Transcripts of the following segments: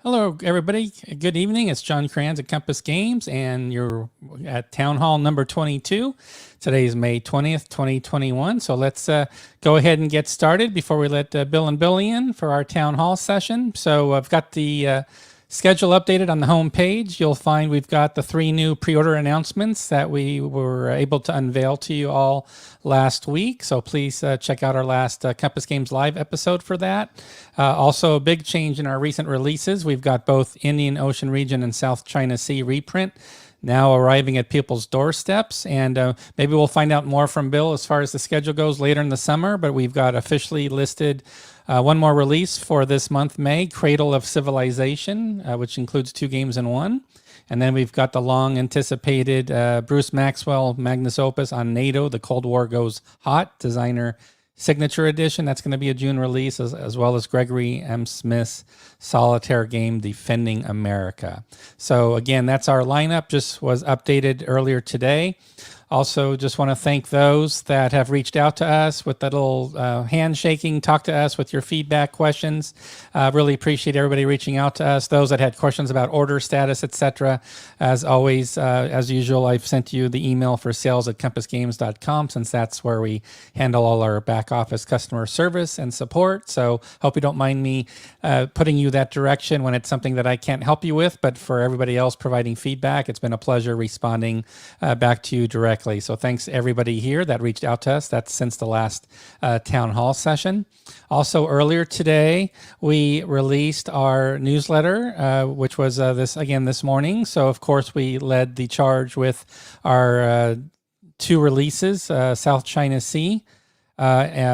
Hello, everybody. Good evening. It's John Kranz at Compass Games, and you're at Town Hall number 22. Today is May 20th, 2021. So let's go ahead and get started before we let Bill and Billy in for our Town Hall session. So I've got the schedule updated on the home page. You'll find we've got the 3 new pre-order announcements that we were able to unveil to you all last week. So please check out our last Compass Games Live episode for that. Also, a big change in our recent releases. We've got both Indian Ocean Region and South China Sea reprint now arriving at people's doorsteps. And maybe we'll find out more from Bill as far as the schedule goes later in the summer, but we've got officially listed one more release for this month, May, Cradle of Civilization, which includes 2 games in one. And then we've got the long-anticipated Bruce Maxwell magnus opus on NATO, The Cold War Goes Hot, designer signature edition. That's going to be a June release, as well as Gregory M. Smith's solitaire game, Defending America. So again, that's our lineup, just was updated earlier today. Also, just want to thank those that have reached out to us with that little handshaking, talk to us with your feedback, questions. Really appreciate everybody reaching out to us. Those that had questions about order status, etc. As always, as usual, I've sent you the email for sales@compassgames.com, since that's where we handle all our back office customer service and support. So hope you don't mind me putting you that direction when it's something that I can't help you with. But for everybody else providing feedback, it's been a pleasure responding back to you directly. So thanks everybody here that reached out to us. That's since the last town hall session. Also earlier today, we released our newsletter, which was this morning. So of course we led the charge with our two releases, South China Sea,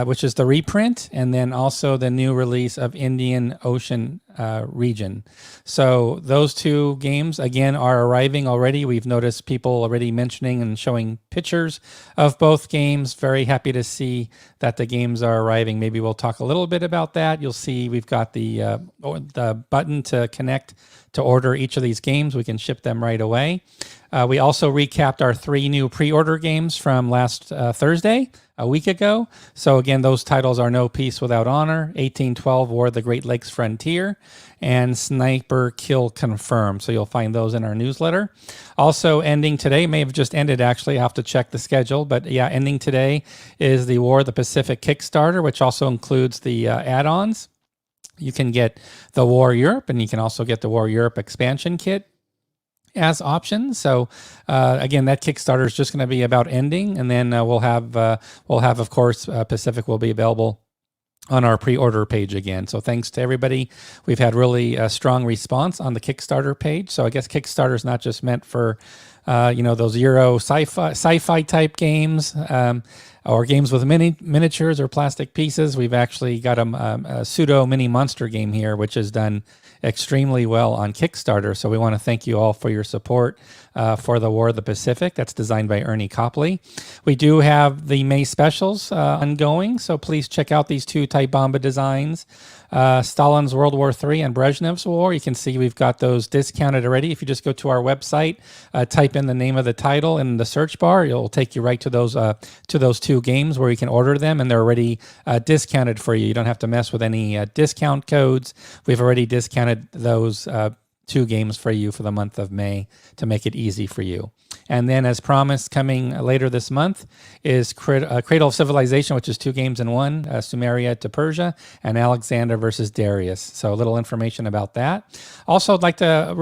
which is the reprint, and then also the new release of Indian Ocean region. So those two games, again, are arriving already. We've noticed people already mentioning and showing pictures of both games. Very happy to see that the games are arriving. Maybe we'll talk a little bit about that. You'll see we've got the button to connect to order each of these games. We can ship them right away. We also recapped our 3 new pre-order games from last Thursday, a week ago. So again, those titles are No Peace Without Honor, 1812 War of the Great Lakes Frontier, and Sniper Kill Confirmed. So you'll find those in our newsletter. Also ending today, may have just ended actually, I'll have to check the schedule, but yeah, ending today is the War of the Pacific Kickstarter, which also includes the add-ons. You can get the War Europe, and you can also get the War Europe expansion kit as options. So again, that Kickstarter is just going to be about ending, and then we'll have of course Pacific will be available on our pre-order page again. So thanks to everybody. We've had really strong response on the Kickstarter page. So I guess Kickstarter is not just meant for those Euro sci-fi type games, or games with miniatures or plastic pieces. We've actually got a pseudo mini monster game here, which has done extremely well on Kickstarter. So we want to thank you all for your support for the War of the Pacific. That's designed by Ernie Copley. We do have the May specials ongoing, so please check out these 2 Type Bomba designs. Stalin's World War III and Brezhnev's War. You can see we've got those discounted already. If you just go to our website, type in the name of the title in the search bar, it'll take you right to those 2 games where you can order them, and they're already discounted for you. You don't have to mess with any discount codes. We've already discounted those 2 games for you for the month of May to make it easy for you. And then, as promised, coming later this month is Cradle of Civilization, which is 2 games in one, Sumeria to Persia, and Alexander versus Darius. So a little information about that. Also, I'd like to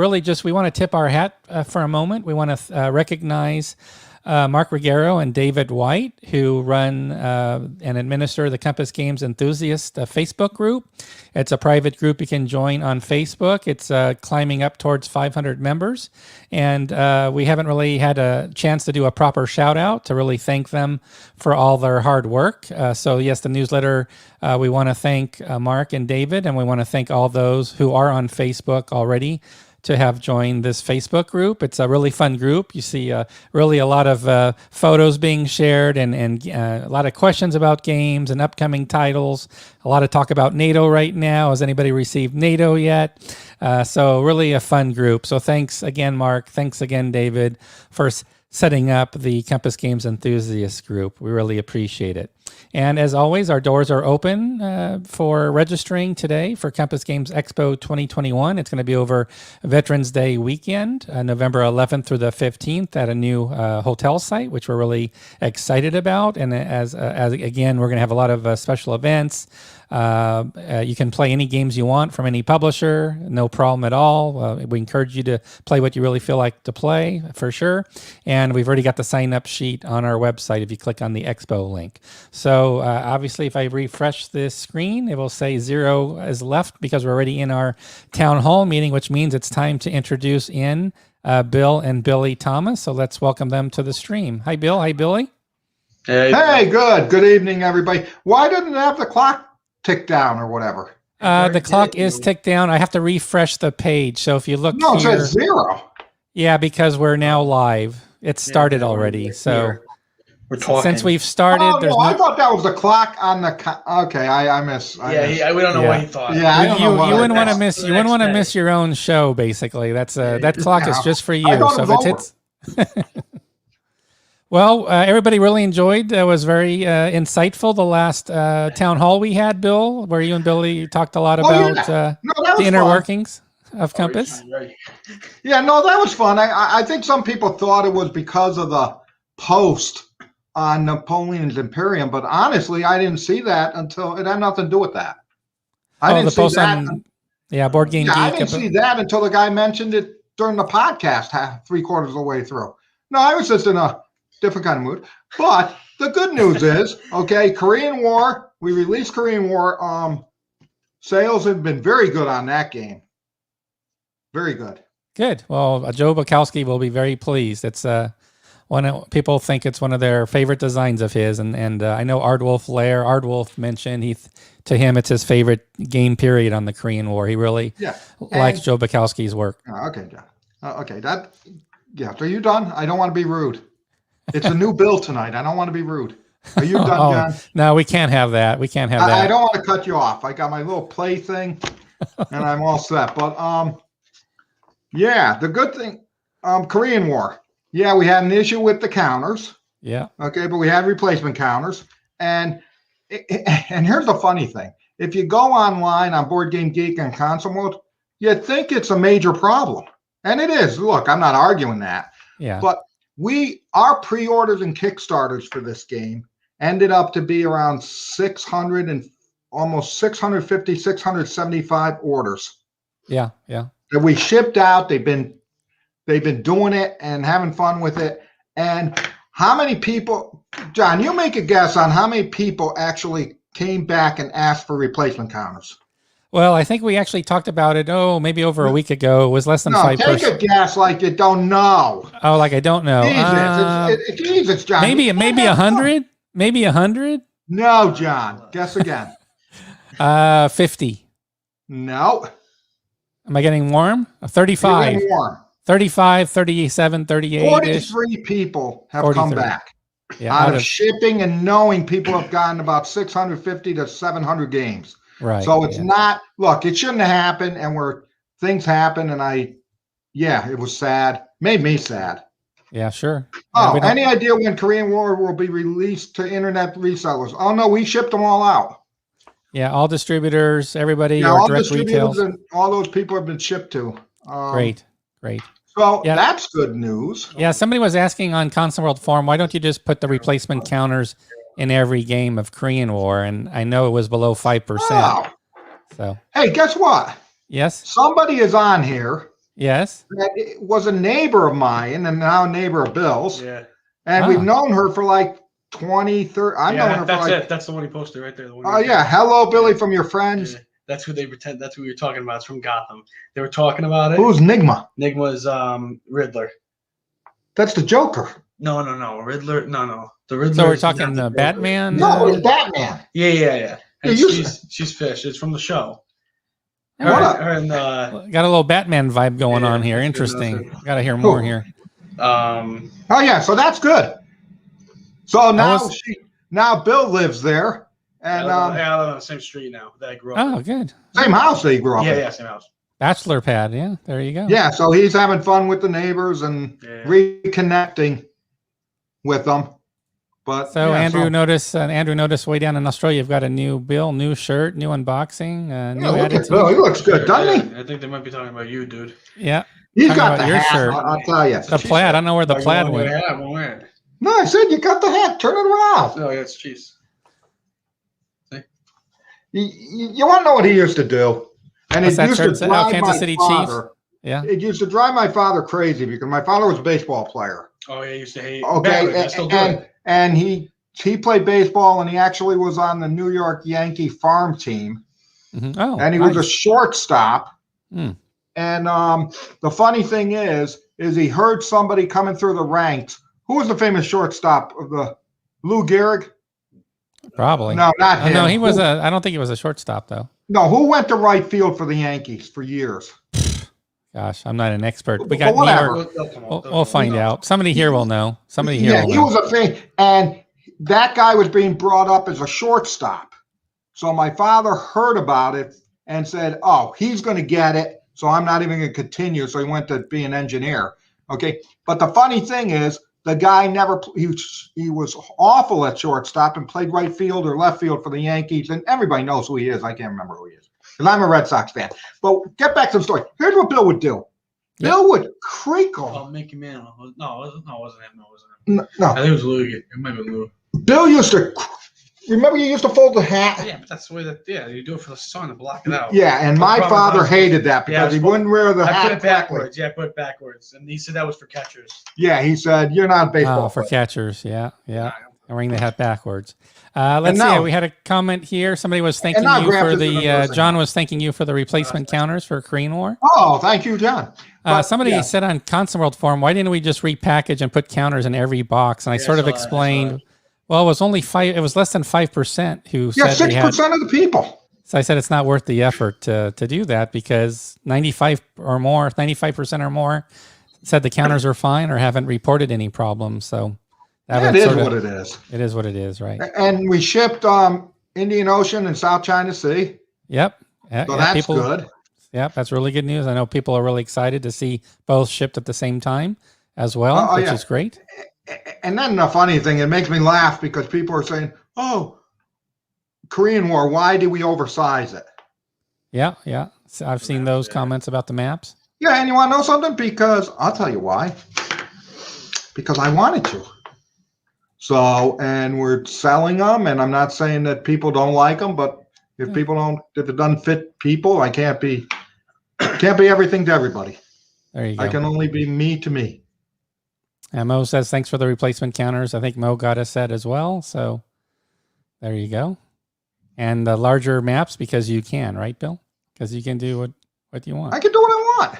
we want to tip our hat for a moment. We want to recognize Mark Ruggiero and David White, who run and administer the Compass Games Enthusiast Facebook group. It's a private group you can join on Facebook. It's climbing up towards 500 members, and we haven't really had a chance to do a proper shout out to really thank them for all their hard work. So yes, the newsletter, we want to thank Mark and David, and we want to thank all those who are on Facebook already to have joined this Facebook group. It's a really fun group. You see really a lot of photos being shared and a lot of questions about games and upcoming titles. A lot of talk about NATO right now. Has anybody received NATO yet? So really a fun group. So thanks again, Mark. Thanks again, David, for setting up the Compass Games Enthusiast group. We really appreciate it. And as always, our doors are open for registering today for Compass Games Expo 2021. It's going to be over Veterans Day weekend, November 11th through the 15th at a new hotel site, which we're really excited about. And as again, we're going to have a lot of special events. You can play any games you want from any publisher, no problem at all. We encourage you to play what you really feel like to play, for sure. And we've already got the sign-up sheet on our website if you click on the Expo link. So obviously, if I refresh this screen, it will say 0 is left because we're already in our town hall meeting, which means it's time to introduce Bill and Billy Thomas. So let's welcome them to the stream. Hi, Bill. Hi, Billy. Hey, good. Good evening, everybody. Why didn't it have the clock tick down or whatever? The clock is ticked down. I have to refresh the page. So if you look no, here, it says 0. Yeah, because we're now live. It started already. So we're talking. Since we've started, I thought that was the clock on the. Okay, I miss. We don't know what he thought. Yeah, I don't know. You wouldn't want to miss. You wouldn't want to miss your own show. Basically, that's that clock is just for you. So if it's Well, everybody really enjoyed. It was very insightful, the last town hall we had, Bill, where you and Billy talked a lot about the inner workings of Compass. Yeah, no, that was fun. I think some people thought it was because of the post on Napoleon's Imperium, but honestly, I didn't see that until it had nothing to do with that. I didn't see that. Board Game Geek. I didn't see that until the guy mentioned it during the podcast, 3/4 of the way through. No, I was just in a different kind of mood. But the good news is, okay, Korean War, we released Korean War. Sales have been very good on that game. Very good. Good. Well, Joe Bukowski will be very pleased. It's people think it's one of their favorite designs of his, and I know Ardwolf mentioned to him it's his favorite game period on the Korean War. He really likes Joe Bukowski's work. Okay, John. Okay, So are you done? I don't want to be rude. It's a new bill tonight. I don't want to be rude. Are you done, John? No, we can't have that. We can't have that. I don't want to cut you off. I got my little play thing, and I'm all set. But the good thing, Korean War. Yeah, we had an issue with the counters. Yeah. Okay, but we had replacement counters, and here's the funny thing: if you go online on Board Game Geek and Console Mode, you'd think it's a major problem, and it is. Look, I'm not arguing that. Yeah. But our pre-orders and Kickstarters for this game ended up to be around 600 and almost 650, 675 orders. Yeah. That we shipped out. They've been doing it and having fun with it. And how many people, John, you make a guess on how many people actually came back and asked for replacement counters? Well, I think we actually talked about it, maybe over a week ago. It was less than 5%. Take a guess like you don't know. Oh, like I don't know. Jesus, John. Maybe 100? Maybe 100? No, John. Guess again. 50. No. Am I getting warm? 35. You're getting warm. 35, 37, 38. 43 people have come back. Yeah, out of shipping and knowing people have gotten about 650 to 700 games. Right. So it's not, look, it shouldn't have happened, and things happen, and it was sad. Made me sad. Yeah, sure. Oh, any idea when Korean War will be released to internet resellers? Oh, no, we shipped them all out. Yeah, all distributors, everybody, Yeah, or all direct distributors retail. and all those people have been shipped to. Great. So that's good news. Yeah, somebody was asking on Console World Forum, why don't you just put the replacement counters in every game of Korean War? And I know it was below 5%. Oh. So, hey, guess what? Yes. Somebody is on here. Yes. That was a neighbor of mine and now a neighbor of Bill's. Yeah. And we've known her for like 20, 30. I've known her for like. That's it. That's the one he posted right there. Oh, yeah. Hello, Billy, from your friends. Yeah. That's who they pretend. That's who we were talking about. It's from Gotham. They were talking about it. Who's Nigma? Nigma's Riddler. That's the Joker. No. Riddler. No. The Riddler. So we're talking the Batman? No, it's Batman. Yeah. And Yeah, she's Fish. It's from the show. Got a little Batman vibe going on here. Interesting. Got to hear more here. Oh yeah, so that's good. So now Bill lives there, and I live on the same street now that I grew up. Oh, good. Same house that he grew up in. Yeah, same house. Bachelor pad. Yeah, there you go. Yeah, so he's having fun with the neighbors and reconnecting with them. But so Andrew noticed way down in Australia, you've got a new bill, new shirt, new unboxing, new attitude. Bill, he looks good, doesn't he? I think they might be talking about you, dude. Yeah. He's got the your hat, shirt. I'll tell you. The plaid. I don't know where the plaid went. No, I said you got the hat. Turn it around. Oh, yeah, it's cheese. See? You want to know what he used to do? And What's it that used shirt to say? drive Kansas my City father. Chiefs? Yeah. It used to drive my father crazy because my father was a baseball player. Oh, yeah, he used to hate. Okay, and he played baseball, and he actually was on the New York Yankee farm team. Mm-hmm. Oh, and he was a shortstop. Mm. And the funny thing is he heard somebody coming through the ranks. Who was the famous shortstop of the Lou Gehrig? Probably. No, not him. No, he was I don't think he was a shortstop though. No, who went to right field for the Yankees for years? Gosh, I'm not an expert. We got we'll find out. Somebody here will know. Somebody here will know. He was a thing, and that guy was being brought up as a shortstop. So my father heard about it and said, "Oh, he's going to get it. So I'm not even going to continue." So he went to be an engineer. Okay. But the funny thing is the guy he was awful at shortstop and played right field or left field for the Yankees. And everybody knows who he is. I can't remember who he is because I'm a Red Sox fan. But get back to the story. Here's what Bill would do. Yep. Bill would crinkle. Oh, Mickey Mantle. No, it wasn't him. No. I think it was Lou. It might be Lou. Bill used to. Remember, you used to fold the hat? Yeah, but that's the way you do it for the sun to block it out. Yeah, and my father hated that because he wouldn't wear the hat. I put it backwards. Yeah, I put it backwards. And he said that was for catchers. Yeah, he said, you're not a baseball for catchers. Yeah. I ring the hat backwards. Let's see. now- We had a comment here. Somebody was thanking now you Gramps for is gonna the. listen. John was thanking you for the replacement counters for Korean War. Oh, thank you, John. But, Somebody yeah. said on Constant World Forum, why didn't we just repackage and put counters in every box? And I Yeah, sort I of saw that, I saw explained. that. Well, it was only 5. It was less than 5% who Yeah, said they had. 6% of the people. So I said it's not worth the effort to do that because 95% or more said the counters are fine or haven't reported any problems. So that That would is sort of- what it is. It is what it is, right? And we shipped Indian Ocean and South China Sea. Yep. Yeah, So yeah, that's people, good. Yep, that's really good news. I know people are really excited to see both shipped at the same time as well, which yeah. is great. And then the funny thing, it makes me laugh because people are saying, oh, Korean War, why do we oversize it? Yeah, yeah. So I've seen those comments about the maps. Yeah, and you want to know something? Because I'll tell you why. Because I wanted to. So, and we're selling them, and I'm not saying that people don't like them, but if it doesn't fit people, I can't be everything to everybody. There you go. I can only be me to me. And Mo says, thanks for the replacement counters. I think Mo got a set as well. So there you go. And the larger maps because you can, right, Bill? Because you can do what you want. I can do what I want.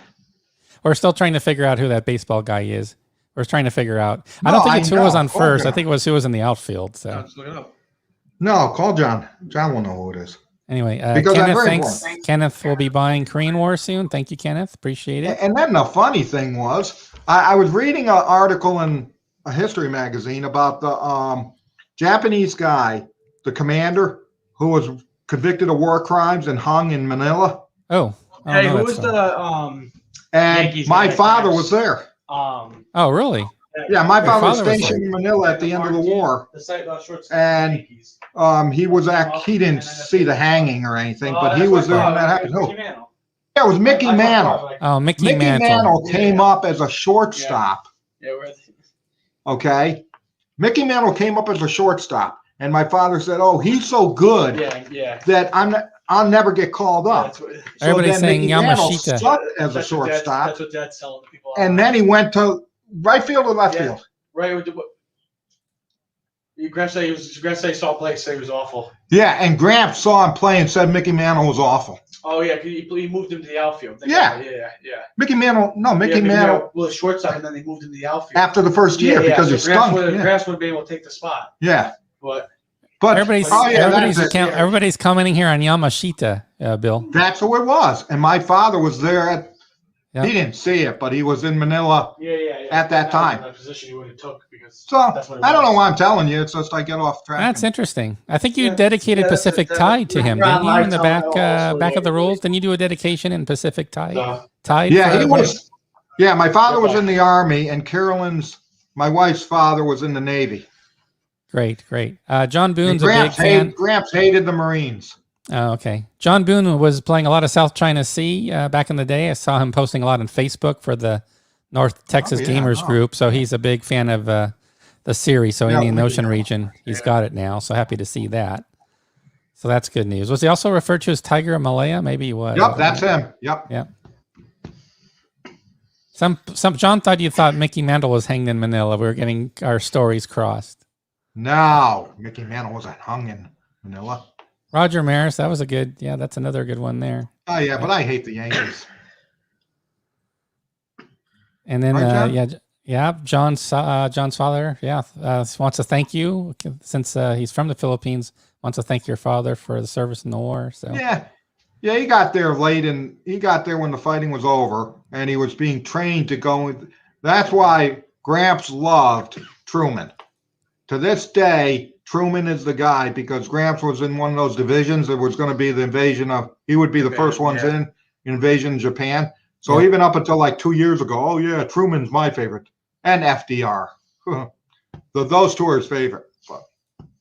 We're still trying to figure out who that baseball guy is. We're trying to figure out. I No, don't think I it's who was know. on first. I Okay. think it was who was in the outfield. So Let's look it up. No, call John. John will know who it is. anyway, Because I'm Kenneth, very thanks. informed. Kenneth will be buying Korean War soon. Thank you, Kenneth. Appreciate it. And then the funny thing was, I was reading an article in a history magazine about the Japanese guy, the commander, who was convicted of war crimes and hung in Manila. Oh, Hey, no, who that's was fine. the And Yankees my guy, father Cavs. was there. Oh, really? Yeah, my Your father was father was stationed in Manila at the end of the war. The site shortstop And Yankees. He didn't see the hanging or anything, but he was there when that happened. Who? Yeah, it was Mickey Mantle. Oh, Mickey Mickey Mantle. Mantle came up as a shortstop. Yeah, where Okay. Mickey Mantle came up as a shortstop. And my father said, oh, he's so good yeah. that I'll never get called Yeah, up. that's what, So Everybody's then saying Mickey Mantle Yamashita. stuck as a that's shortstop. That's what Dad's telling people. And then he went to right field or left Yeah. field. Right with the. Gramps said he saw play, say he was awful. Yeah, and Gramps saw him play and said Mickey Mantle was awful. Oh yeah, he moved him to the outfield. Yeah. yeah. Mickey Mantle was shortstop, and then they moved him to the outfield after the first year because so he stunk. Gramps would be able to take the spot, Yeah. but Everybody's that's it. everybody's commenting here on Yamashita, Bill. That's who it was. And my father was there. Yeah. He didn't see it, but he was in Manila. At that time. That position he would have took because So that's what it I don't know was. why I'm telling you. It's just I get off track. That's interesting. I think you Yeah. dedicated Yeah, that's Pacific it. Tide to him, didn't you? In the back also, back of the yeah. rules, didn't you do a dedication in Pacific Tide? No. Tide. Yeah, for- he was. Yeah, my father was Okay. in the Army, and my wife's father, was in the Navy. Great. John And Boone's a big fan. Gramps hated the Marines. Oh, okay. John Boone was playing a lot of South China Sea back in the day. I saw him posting a lot on Facebook for the North Texas yeah, Gamers no. group. So he's a big fan of the series. So Yeah, Indian we- Ocean region, he's got it now. So happy to see that. So that's good news. Was he also referred to as Tiger of Malaya? Maybe he was. Yep, that's him. Yep. Yeah. Some John thought you thought Mickey Mantle was hanged in Manila. We were getting our stories crossed. No, Mickey Mantle wasn't hung in Manila. Roger Maris, that was a good. Yeah, that's another good one there. Oh yeah, but I hate the Yankees. And then, Right, John? John's father, wants to thank you since he's from the Philippines. Wants to thank your father for the service in the war. So Yeah, he got there late, and he got there when the fighting was over, and he was being trained to go. That's why Gramps loved Truman. To this day, Truman is the guy because Gramps was in one of those divisions that was going to be the invasion of. He would be the first ones in invasion of Japan. So Yeah. even up until like 2 years ago, oh yeah, Truman's my favorite, and FDR. Those two are his favorite. But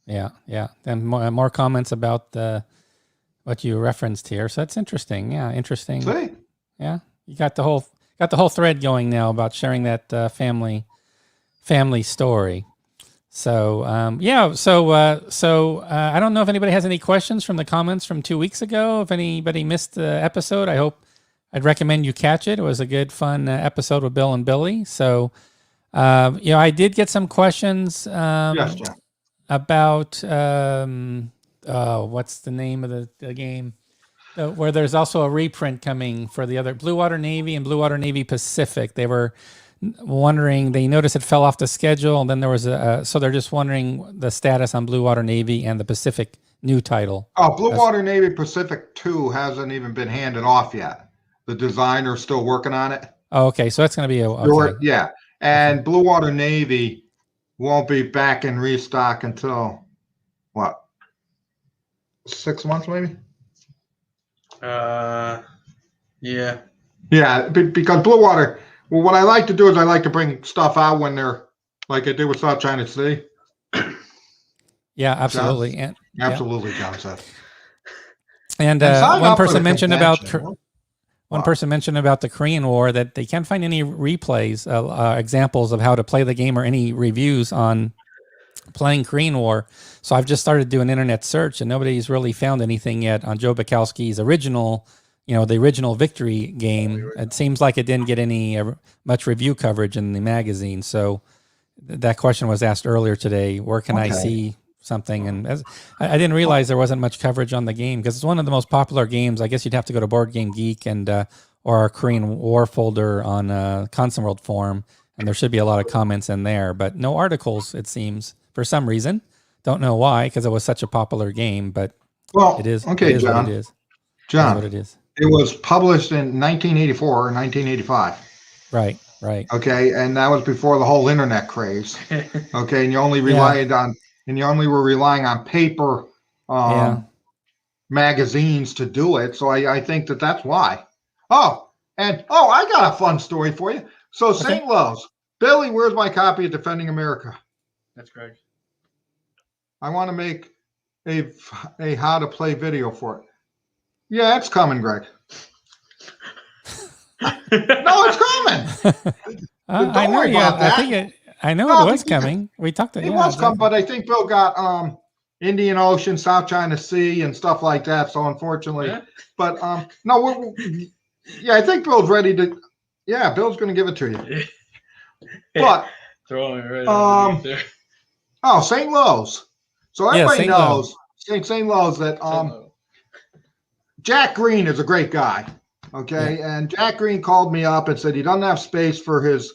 yeah. And more comments about what you referenced here. So that's interesting. Yeah, interesting. see, Yeah, you got the whole thread going now about sharing that family story. So I don't know if anybody has any questions from the comments from 2 weeks ago. If anybody missed the episode, I'd recommend you catch it. It was a good, fun episode with Bill and Billy. So, I did get some questions. yes, John. about what's the name of the game? Where there's also a reprint coming for the other Blue Water Navy and Blue Water Navy Pacific. They were wondering, they noticed it fell off the schedule, and then there was so they're just wondering the status on Blue Water Navy and the Pacific new title. Oh, Blue Water Navy Pacific 2 hasn't even been handed off yet. The designer's still working on it. Oh, okay, so that's going to be okay. Yeah, and Blue Water Navy won't be back in restock until what? 6 months, maybe. Yeah. Yeah, because Blue Water. Well, what I like to do is I like to bring stuff out when they're like I did with South China Sea. Yeah, absolutely. John, absolutely, John said. And one person mentioned about the Korean War that they can't find any replays, examples of how to play the game or any reviews on playing Korean War. So I've just started doing internet search, and nobody's really found anything yet on Joe Bukowski's original, the original Victory game. It seems like it didn't get any much review coverage in the magazine. So that question was asked earlier today. Where can I see something? And I didn't realize there wasn't much coverage on the game because it's one of the most popular games. I guess you'd have to go to Board Game Geek and or our Korean War folder on Constant World Forum, and there should be a lot of comments in there, but no articles, it seems, for some reason. Don't know why, because it was such a popular game, but it is. Okay, it is John. What it is. John, what it is. It was published in 1984 or 1985. Right. Okay, and that was before the whole internet craze. Okay, and you only relied on, and you only were relying on paper magazines to do it. So I think that's why. I got a fun story for you. So St. Louis, Billy, where's my copy of Defending America? That's Greg. I want to make a how to play video for it. Yeah, it's coming, Greg. No, it's coming. I know. I know it was coming. We talked about it. Was coming, but I think Bill got Indian Ocean, South China Sea, and stuff like that. So unfortunately, but no, I think Bill's ready to. Yeah, Bill's going to give it to you. But throwing it right there. Oh, St. Louis. So everybody knows St. Louis that Jack Green is a great guy. Okay, and Jack Green called me up and said he doesn't have space for his,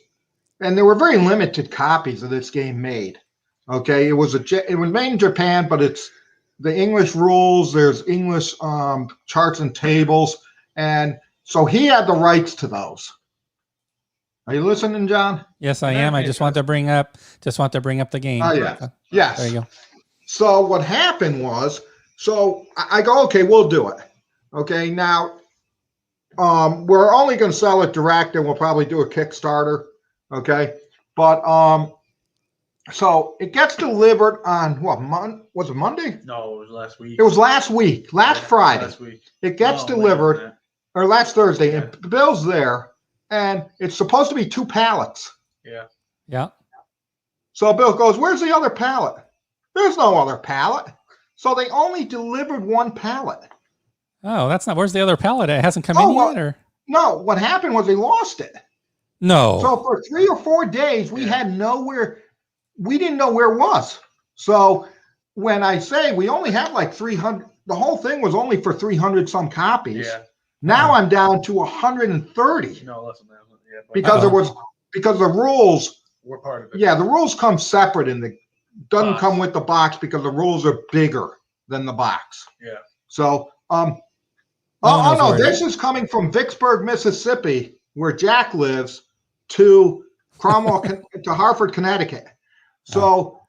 and there were very limited copies of this game made. Okay, it was made in Japan, but it's the English rules. There's English charts and tables, and so he had the rights to those. Are you listening, John? Yes, I am. I just want to bring up the game. Oh yeah, yes. There you go. So what happened was, I go, okay, we'll do it. Okay, now. We're only going to sell it direct, and we'll probably do a Kickstarter. Okay, but so it gets delivered on what was it Monday? No, it was last week. It was last week, Friday. Last week. It gets delivered, or last Thursday, and Bill's there, and it's supposed to be 2 pallets. Yeah. So Bill goes, "Where's the other pallet?" There's no other pallet. So they only delivered 1 pallet. Oh, that's not. Where's the other pallet? It hasn't come in yet, or no? What happened was they lost it. No. So for 3 or 4 days, we had nowhere. We didn't know where it was. So when I say we only had like 300, the whole thing was only for 300 some copies. Yeah. Now I'm down to 130. No, less than that. Yeah, because the rules were part of it. Yeah, the rules come separate in the doesn't come with the box because the rules are bigger than the box. Yeah. So this is coming from Vicksburg, Mississippi, where Jack lives, to Cromwell to Hartford, Connecticut. So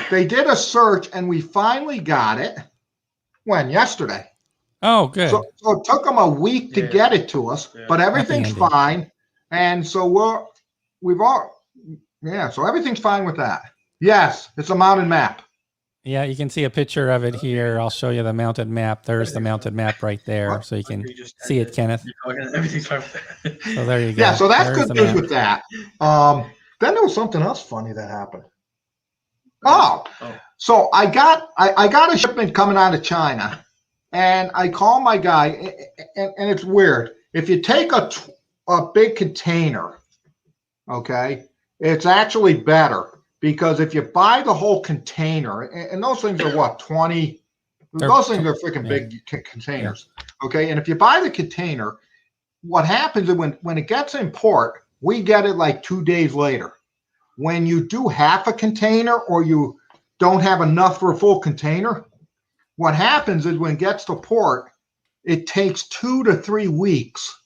they did a search and we finally got it. When? Yesterday. Oh, good. So it took them a week to get it to us, but everything's fine. And so so everything's fine with that. Yes, it's a mounted map. Yeah, you can see a picture of it here. I'll show you the mounted map. There's the mounted map right there, so you can see it, Kenneth. Everything's fine with that. So there you go. Yeah, so that's good news with that. Then there was something else funny that happened. So I got a shipment coming out of China, and I call my guy, and it's weird. If you take a big container, okay, it's actually better because if you buy the whole container, and those things are what, 20, those things are freaking big containers. Okay. And if you buy the container, what happens is when it gets in port, we get it like 2 days later. When you do half a container or you don't have enough for a full container, what happens is when it gets to port, it takes 2 to 3 weeks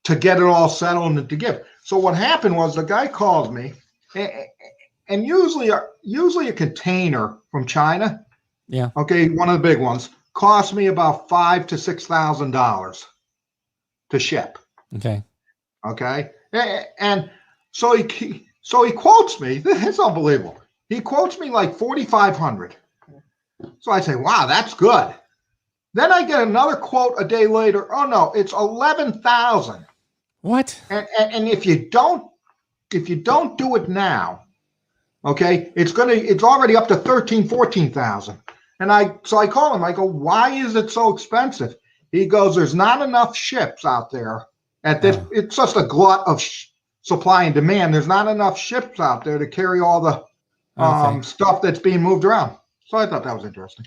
to get it all settled and to give. So what happened was the guy calls me, and usually a container from China, okay, one of the big ones, cost me about $5,000 to $6,000 to ship. Okay. And so he quotes me. It's unbelievable. He quotes me like $4,500. So I say, wow, that's good. Then I get another quote a day later. Oh no, it's 11,000. What? And if you don't do it now, okay, it's already up to 13,000, 14,000. And I call him. I go, why is it so expensive? He goes, there's not enough ships out there at this. It's just a glut of supply and demand. There's not enough ships out there to carry all the stuff that's being moved around. So I thought that was interesting.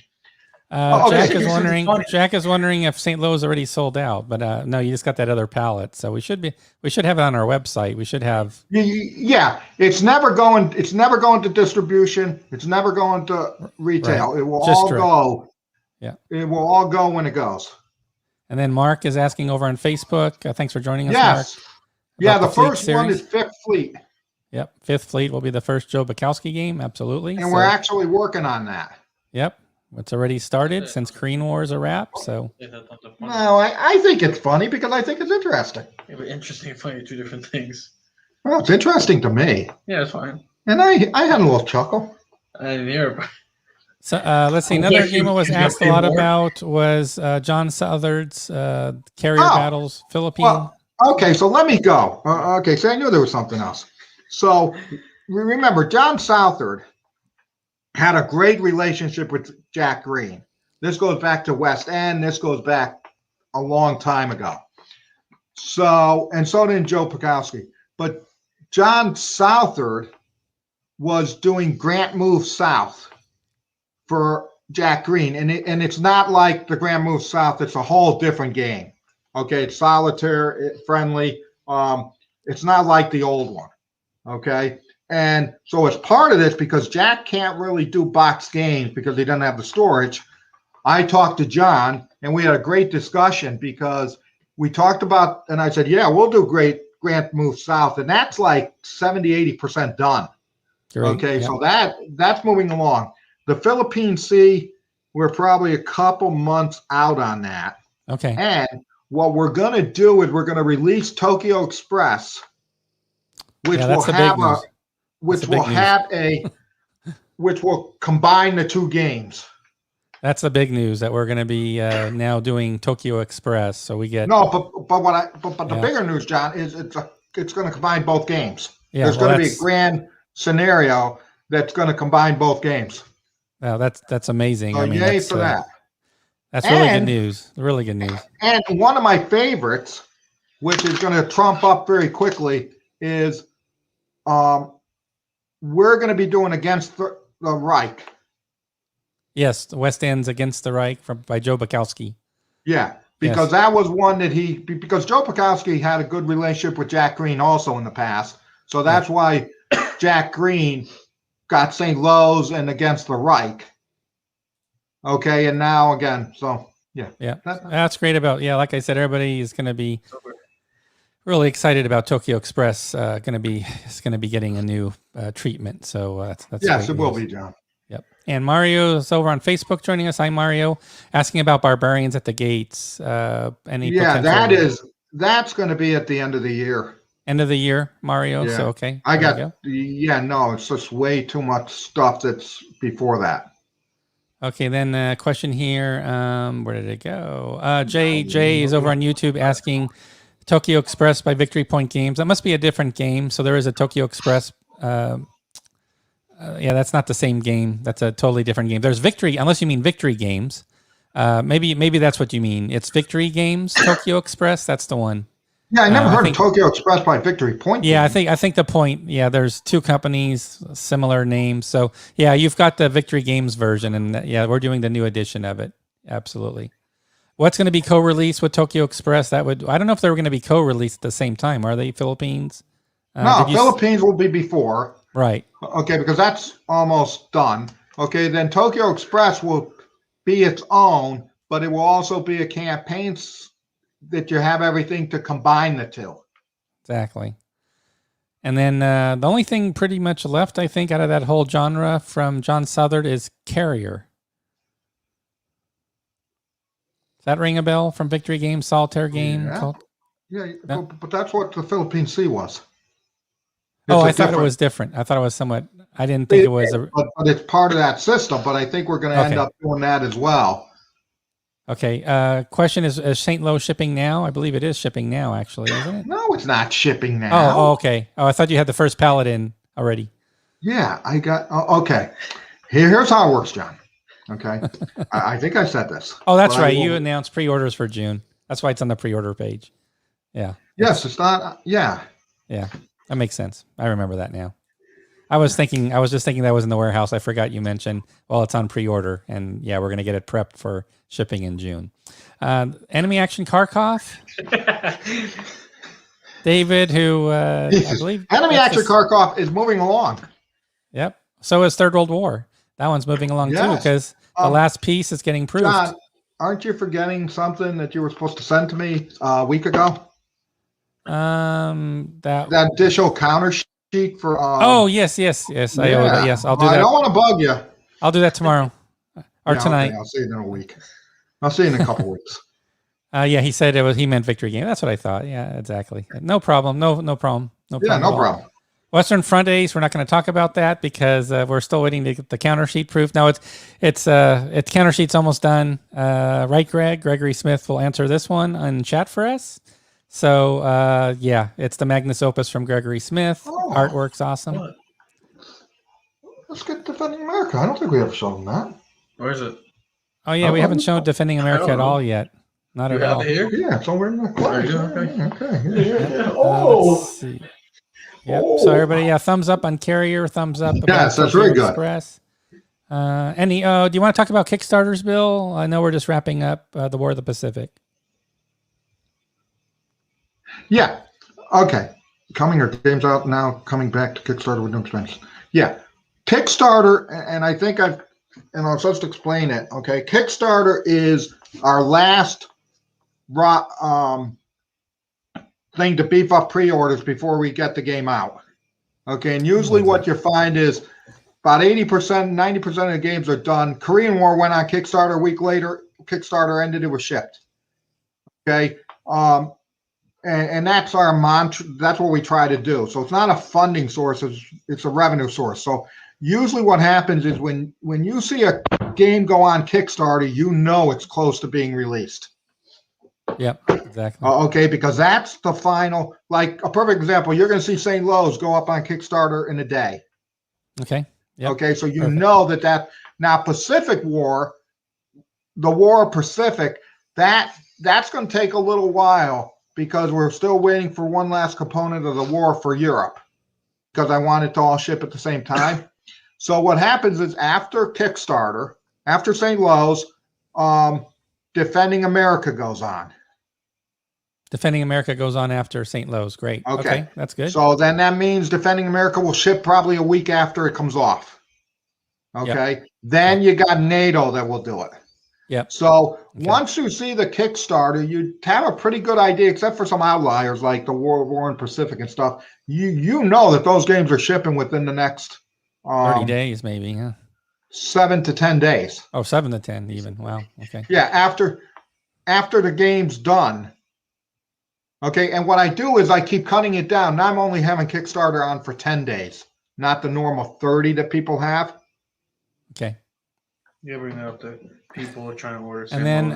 Jack is wondering if St. Louis already sold out, but no, you just got that other pallet. So we should have it on our website. We should have. Yeah, it's never going to distribution. It's never going to retail. Right. It will all go. Yeah, it will all go when it goes. And then Mark is asking over on Facebook. Thanks for joining us, yes. Mark. Yeah, the first one is Fifth Fleet. Yep, Fifth Fleet will be the first Joe Bukowski game. Absolutely. And we're actually working on that. Yep. It's already started since Korean War is a wrap. So no, I think it's funny because I think it's interesting. Yeah, but interesting and funny are two different things. Well, it's interesting to me. Yeah, it's fine. And I had a little chuckle. I didn't hear it. So let's see. Another game I was asked a lot about was John Southard's Carrier Battles Philippine. Well, okay, so let me go. Okay, so I knew there was something else. So remember, John Southard had a great relationship with Jack Green. This goes back to West End. This goes back a long time ago. So did Joe Bukowski. But John Southard was doing Grant Move South for Jack Green. And it's not like the Grant Move South. It's a whole different game. Okay, it's solitaire, friendly. It's not like the old one. Okay. And so as part of this, because Jack can't really do box games because he doesn't have the storage, I talked to John and we had a great discussion because we talked about, and I said, yeah, we'll do great Grant Move South. And that's like 70, 80% done. Great. Okay. Yeah. So that's moving along. The Philippine Sea, we're probably a couple months out on that. Okay. And what we're going to do is we're going to release Tokyo Express, which will combine the two games. That's the big news that we're going to be now doing Tokyo Express. So we get the bigger news, John, is it's going to combine both games. Yeah, there's going to be a grand scenario that's going to combine both games. Wow, that's amazing. So yay for that. That's really good news. Really good news. And one of my favorites, which is going to trump up very quickly, is we're going to be doing Against the Reich. Yes, the West End's Against the Reich by Joe Bukowski. Yeah, because that was one that because Joe Bukowski had a good relationship with Jack Green also in the past. So that's why Jack Green got St. Louis and Against the Reich. Okay, and now again, so yeah. That's great like I said, everybody is going to be really excited about Tokyo Express. It's going to be getting a new treatment. So that's yes, it will be, John. Yep. And Mario is over on Facebook joining us. Hi, Mario, asking about Barbarians at the Gates. That's going to be at the end of the year. End of the year, Mario. Yeah. So okay, it's just way too much stuff that's before that. Okay, then a question here. Where did it go? Jay is over on YouTube asking Tokyo Express by Victory Point Games. That must be a different game. So there is a Tokyo Express. That's not the same game. That's a totally different game. There's Victory, unless you mean Victory Games. Maybe that's what you mean. It's Victory Games, Tokyo Express. That's the one. Yeah, I never heard think, of Tokyo Express by Victory Point. Yeah, Games. I think the point. Yeah, there's two companies, similar names. So yeah, you've got the Victory Games version, and yeah, we're doing the new edition of it. Absolutely. What's going to be co-released with Tokyo Express? That would I don't know if they were going to be co-released at the same time. Are they Philippines? No, Philippines will be before. Right. Okay, because that's almost done. Okay, then Tokyo Express will be its own, but it will also be a campaign that you have everything to combine the two. Exactly. And then the only thing pretty much left, I think, out of that whole genre from John Southard is Carrier. Does that ring a bell from Victory Games, solitaire game? Yeah, No? but that's what the Philippine Sea was. I thought it was different. I thought it was somewhat. I didn't think it was a. But it's part of that system. But I think we're going to end up doing that as well. Okay. Question is St. Louis shipping now? I believe it is shipping now, actually, isn't it? No, it's not shipping now. Oh, okay. Oh, I thought you had the first pallet in already. Yeah, I got. Okay, here's how it works, John. Okay, I think I said this. Oh, that's right. You announced pre-orders for June. That's why it's on the pre-order page. Yeah. Yes, it's not. Yeah. Yeah, that makes sense. I remember that now. I was just thinking that was in the warehouse. I forgot you mentioned, well, it's on pre-order, and yeah, we're going to get it prepped for shipping in June. Enemy Action Kharkov. David, who I believe... Enemy Action Kharkov is moving along. Yep. So is Third World War. That one's moving along too, because the last piece is getting proofed. John, aren't you forgetting something that you were supposed to send to me a week ago? That additional counter sheet for. Yes. Yeah. I'll do that. I don't want to bug you. I'll do that tomorrow or tonight. Okay, I'll see you in a week. I'll see you in a couple weeks. He said he meant Victory Game. That's what I thought. Yeah, exactly. No problem. No problem. Yeah, no problem. Western Front Ace. We're not going to talk about that because we're still waiting to get the counter sheet proof. Now it's counter sheet's almost done. Right, Gregory Smith will answer this one in chat for us. So it's the Magnus Opus from Gregory Smith. Artwork's awesome. What? Let's get Defending America. I don't think we ever showed them that. Where is it? Oh yeah, we haven't shown Defending America at all yet. Not at all. Here? Yeah, it's over in the corner. Okay. Yeah. Let's see. Yep. So everybody, thumbs up on Carrier. Thumbs up. Yes, that's very good. Express. Do you want to talk about Kickstarters, Bill? I know we're just wrapping up the War of the Pacific. Yeah. Okay. Games out now, coming back to Kickstarter with no expense. Yeah. Kickstarter, and I think I was supposed to explain it. Okay. Kickstarter is our last thing to beef up pre-orders before we get the game out. Okay. And usually what you find is about 80%, 90% of the games are done. Korean War went on Kickstarter a week later. Kickstarter ended, it was shipped. Okay. And that's our mantra. That's what we try to do. So it's not a funding source, it's a revenue source. So usually what happens is when you see a game go on Kickstarter, you know it's close to being released. Yep, exactly. Okay, because that's the final, like a perfect example, you're going to see St. Louis go up on Kickstarter in a day. Okay. Yep. Okay, so you know that now Pacific War, the War of Pacific, that's going to take a little while because we're still waiting for one last component of the war for Europe because I want it to all ship at the same time. So what happens is after Kickstarter, after St. Louis, Defending America goes on. Defending America goes on after St. Louis. Great. Okay, that's good. So then that means Defending America will ship probably a week after it comes off. Okay. Yep. Then you got NATO that will do it. Yep. So once you see the Kickstarter, you have a pretty good idea, except for some outliers like the War in Pacific and stuff. You know that those games are shipping within the next 30 days, maybe. Yeah. 7 to 10 days. Oh, 7 to 10 even. Wow. Okay. Yeah. After the game's done. Okay. And what I do is I keep cutting it down. Now I'm only having Kickstarter on for 10 days, not the normal 30 that people have. Okay. Yeah, bring that up to people are trying to order. And then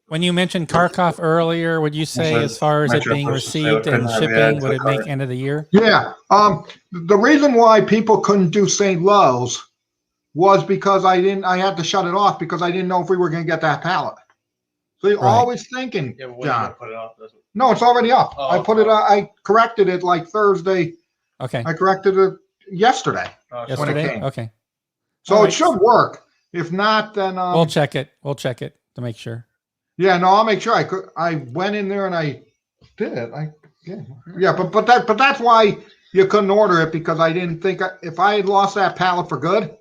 when you mentioned Kharkov earlier, would you say as far as it being received and shipping, would it make end of the year? Yeah. The reason why people couldn't do St. Louis was because I had to shut it off because I didn't know if we were going to get that pallet. So you're Right. always thinking, Yeah, but when you John. gonna put it up? That's what- No, it's already up. Oh, I put it. I corrected it like Thursday. Okay. I corrected it yesterday. oh, When it Yesterday. came. Okay. So All it right. should work. If not, then We'll check it. We'll check it to make sure. yeah, no, I'll make sure. I went in there and I did it. But that's why you couldn't order it, because I didn't think if I had lost that pallet for good,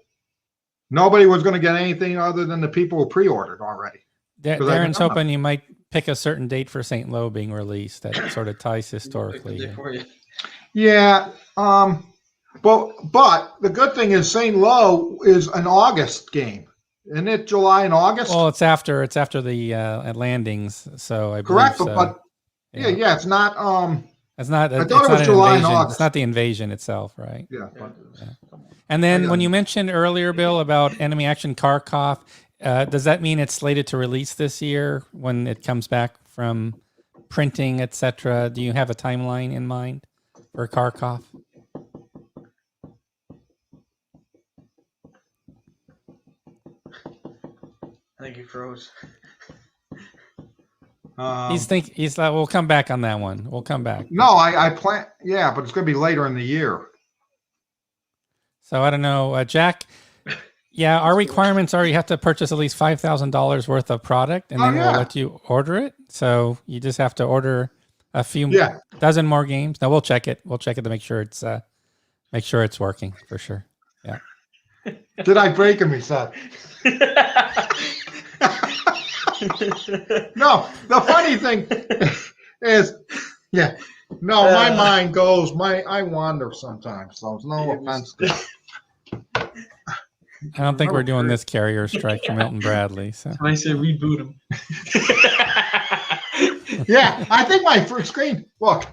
nobody was going to get anything other than the people who pre-ordered already. Darren's hoping you might pick a certain date for St. Lo being released that sort of ties historically. For you. Yeah. But the good thing is St. Lo is an August game. Isn't it July and August? Well, it's after the landings, so I Correct, believe so. but yeah, it's not. It's not. I It's thought it was not an July and invasion. August. It's not the invasion itself, right? Yeah. And then I when you mentioned earlier, Bill, about Enemy Action Kharkov, does that mean it's slated to release this year when it comes back from printing, etc.? Do you have a timeline in mind for Kharkov? I think he froze. He's like, we'll come back on that one. We'll come back. No, I plan. Yeah, but it's going to be later in the year. So I don't know, Jack. Yeah, our requirements are you have to purchase at least $5,000 worth of product, and then we'll let you order it. So you just have to order a few dozen more games. Now we'll check it. We'll check it to make sure it's working for sure. Yeah. Did I break him? He said. No, the funny thing is, my mind goes. I wander sometimes. So it's no offense to. I don't think we're doing this carrier strike for Milton Bradley. So I say reboot him. Yeah, I think my first screen. Look.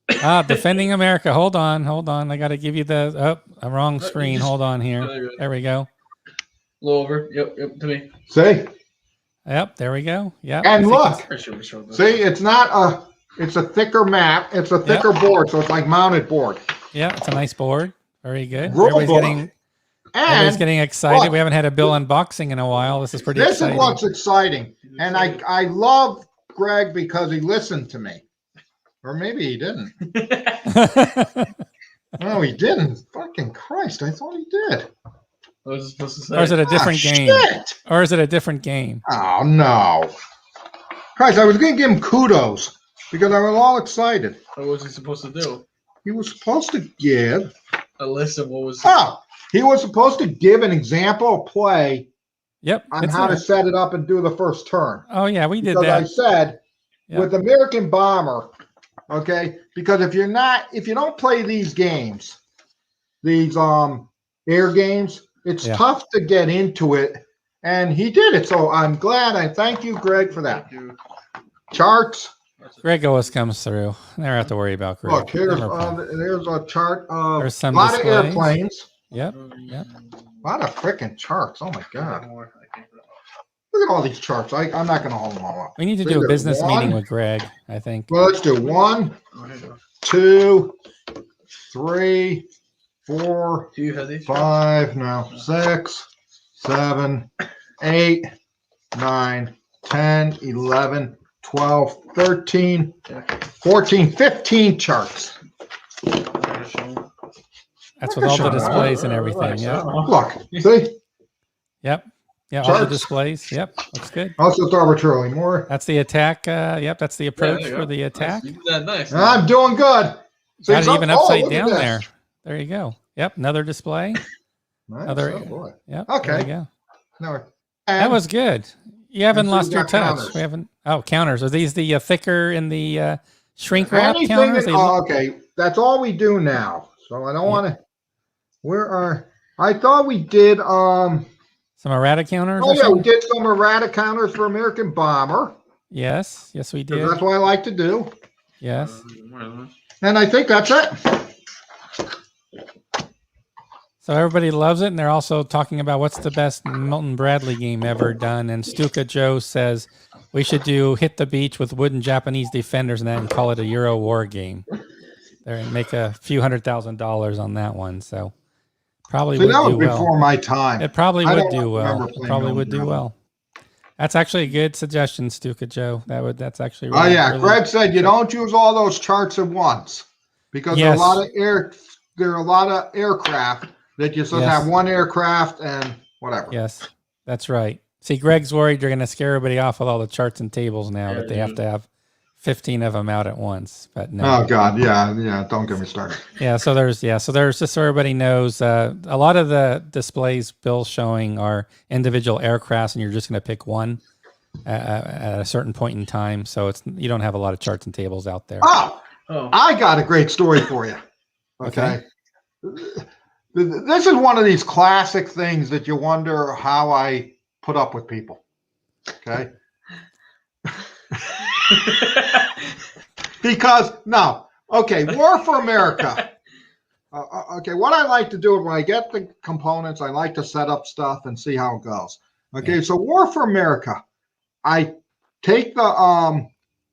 Defending America. Hold on. I got to give you a wrong screen. Hold on here. There we go. A little over. Yep. To me. See. Yep. There we go. Yep. And look. See, it's not it's a thicker map. It's a thicker board, so it's like mounted board. Yeah, it's a nice board. Very good. Everybody's getting excited. Look, we haven't had a Bill unboxing in a while. This is pretty exciting. This is what's exciting. And I love Greg because he listened to me. Or maybe he didn't. No, he didn't. Fucking Christ, I thought he did. What was I supposed to say? Or is it a different game? Shit. Or is it a different game? Oh, no. Christ, I was going to give him kudos because I was all excited. What was he supposed to do? He was supposed to give A list of what was. he was supposed to give an example of play on how to set it up and do the first turn. Oh, yeah, we did because that. I said with American Bomber, okay, because if you don't play these games, these air games, it's tough to get into it. And he did it. So I'm glad. I thank you, Greg, for that. Charts. Greg always comes through. Never have to worry about Greg. Look, there's a chart of There's some a lot displays. of airplanes. Yep. A lot of freaking charts. Oh my God. Look at all these charts. I'm not going to hold them all up. We need to do a business meeting with Greg, I think. Well, let's do 1, 2, 3, 4, 5, no, 6, 7, 8, 9, 10, 11, 12, 13, 14, 15 charts. That's with all the displays and everything. Yeah. Look, see? Yep. Yeah, all the displays. Yep. Looks good. Also, it's arbitrarily more. That's the attack. Yep. That's the approach for the attack. Nice. I'm doing good. Got it even upside down there. There you go. Yep. Another display. Nice. Another. Oh, boy. Yep. Okay. There you go. No, That was good. You haven't lost your touch. Counters. We haven't. Oh, counters. Are these the thicker in the shrink wrap anything counters? okay, that's all we do now. So I don't want to. I thought we did. Some errata counters. Oh yeah, we did some errata counters for American Bomber. Yes. Yes, we did. That's what I like to do. Yes. And I think that's it. So everybody loves it, and they're also talking about what's the best Milton Bradley game ever done. And Stuka Joe says we should do Hit the Beach with wooden Japanese defenders and that and call it a Euro war game. There and make a few $100,000 on that one. So probably would that was do well. before my time. It probably I would don't do well. remember It playing probably Milton would do Bradley. well. That's actually a good suggestion, Stuka Joe. That's actually Oh really, yeah, really, Greg said you don't use all those charts at once because Yes. there are a lot of aircraft that you just Yes. have one aircraft and whatever. Yes, that's right. See, Greg's worried you're going to scare everybody off with all the charts and tables now that they have to have 15 of them out at once. But no. Oh God, yeah. Don't get me started. So there's just so everybody knows, a lot of the displays Bill's showing are individual aircrafts, and you're just going to pick one at a certain point in time. So you don't have a lot of charts and tables out there. Oh, I got a great story for you. Okay. This is one of these classic things that you wonder how I put up with people. Okay. Because War for America. What I like to do when I get the components, I like to set up stuff and see how it goes. Okay, so War for America, I take the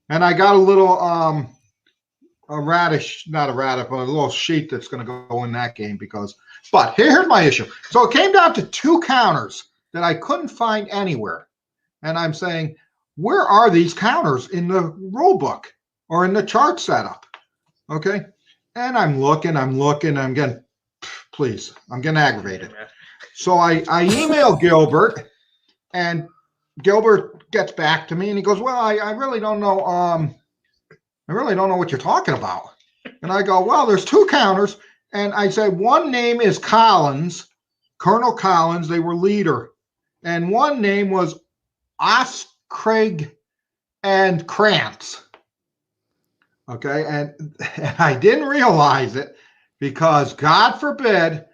and I got a little not a radish, but a little sheet that's going to go in that game but here's my issue. So it came down to 2 counters that I couldn't find anywhere, and I'm saying, where are these counters in the rule book or in the chart setup? Okay. And I'm looking, I'm getting aggravated. So I email Gilbert, and Gilbert gets back to me and he goes, well, I really don't know. I really don't know what you're talking about. And I go, well, there's 2 counters. And I said, one name is Collins, Colonel Collins. They were leader. And one name was Craig and Krantz. Okay, and I didn't realize it because God forbid,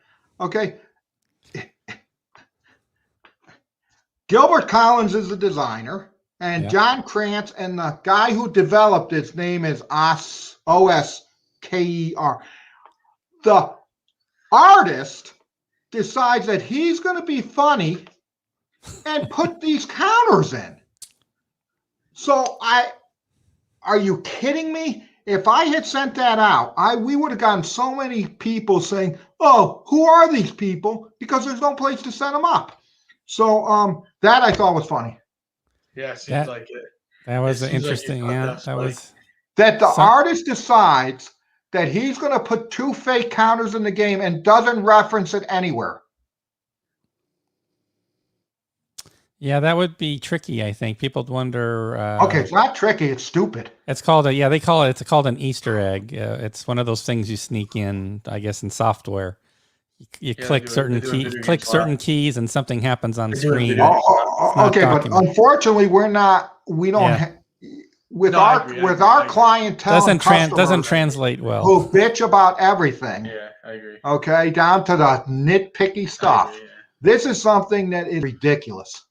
Gilbert Collins is the designer, and John Krantz, and the guy who developed its name is Osker. The artist decides that he's going to be funny and put these counters in. So are you kidding me? If I had sent that out, we would have gotten so many people saying, oh, who are these people? Because there's no place to set them up. So that I thought was funny. Yeah, seems like it. That was interesting. That was that the artist decides that he's going to put 2 fake counters in the game and doesn't reference it anywhere. Yeah, that would be tricky. I think people would wonder. It's not tricky; it's stupid. It's called it's called an Easter egg. It's one of those things you sneak in, I guess, in software. You click certain keys, and something happens on screen. But unfortunately, we don't. With our clientele, doesn't translate well. Who bitch about everything? Yeah, I agree. Okay, down to the nitpicky stuff. Agree, yeah. This is something that is ridiculous.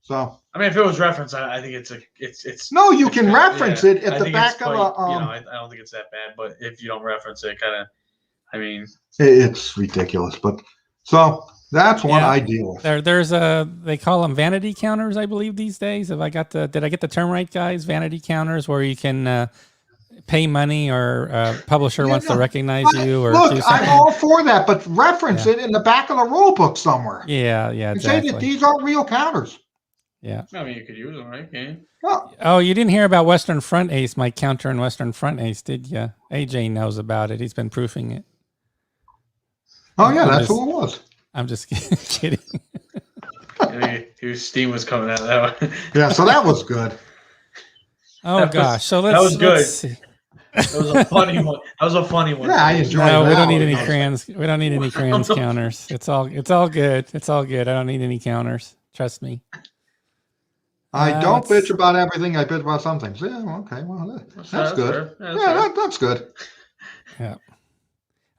So I mean, if it was referenced, I think it's. No, you can reference it at the back of the. I don't think it's that bad, but if you don't reference it, it's ridiculous. But so that's one I deal with. They call them vanity counters, I believe, these days. Did I get the term right, guys? Vanity counters, where you can pay money or publisher wants to recognize you or look, do something. I'm all for that, but reference it in the back of the rule book somewhere. Yeah, exactly. Say that these aren't real counters. Yeah. I mean, you could use them, right? Okay. Oh, you didn't hear about Western Front Ace, my counter in Western Front Ace, did you? AJ knows about it. He's been proofing it. Oh, yeah, that's who it was. I'm just kidding. Steam was coming out of that one. Yeah, so that was good. Oh, gosh. So that was good. Let's see. That was a funny one. Yeah, I enjoyed that. No, we don't need any crayons. We don't need any crayons counters. It's all good. It's all good. I don't need any counters. Trust me. I don't bitch about everything. I bitch about some things. Yeah, okay. Well, that's good. That's good. Yeah.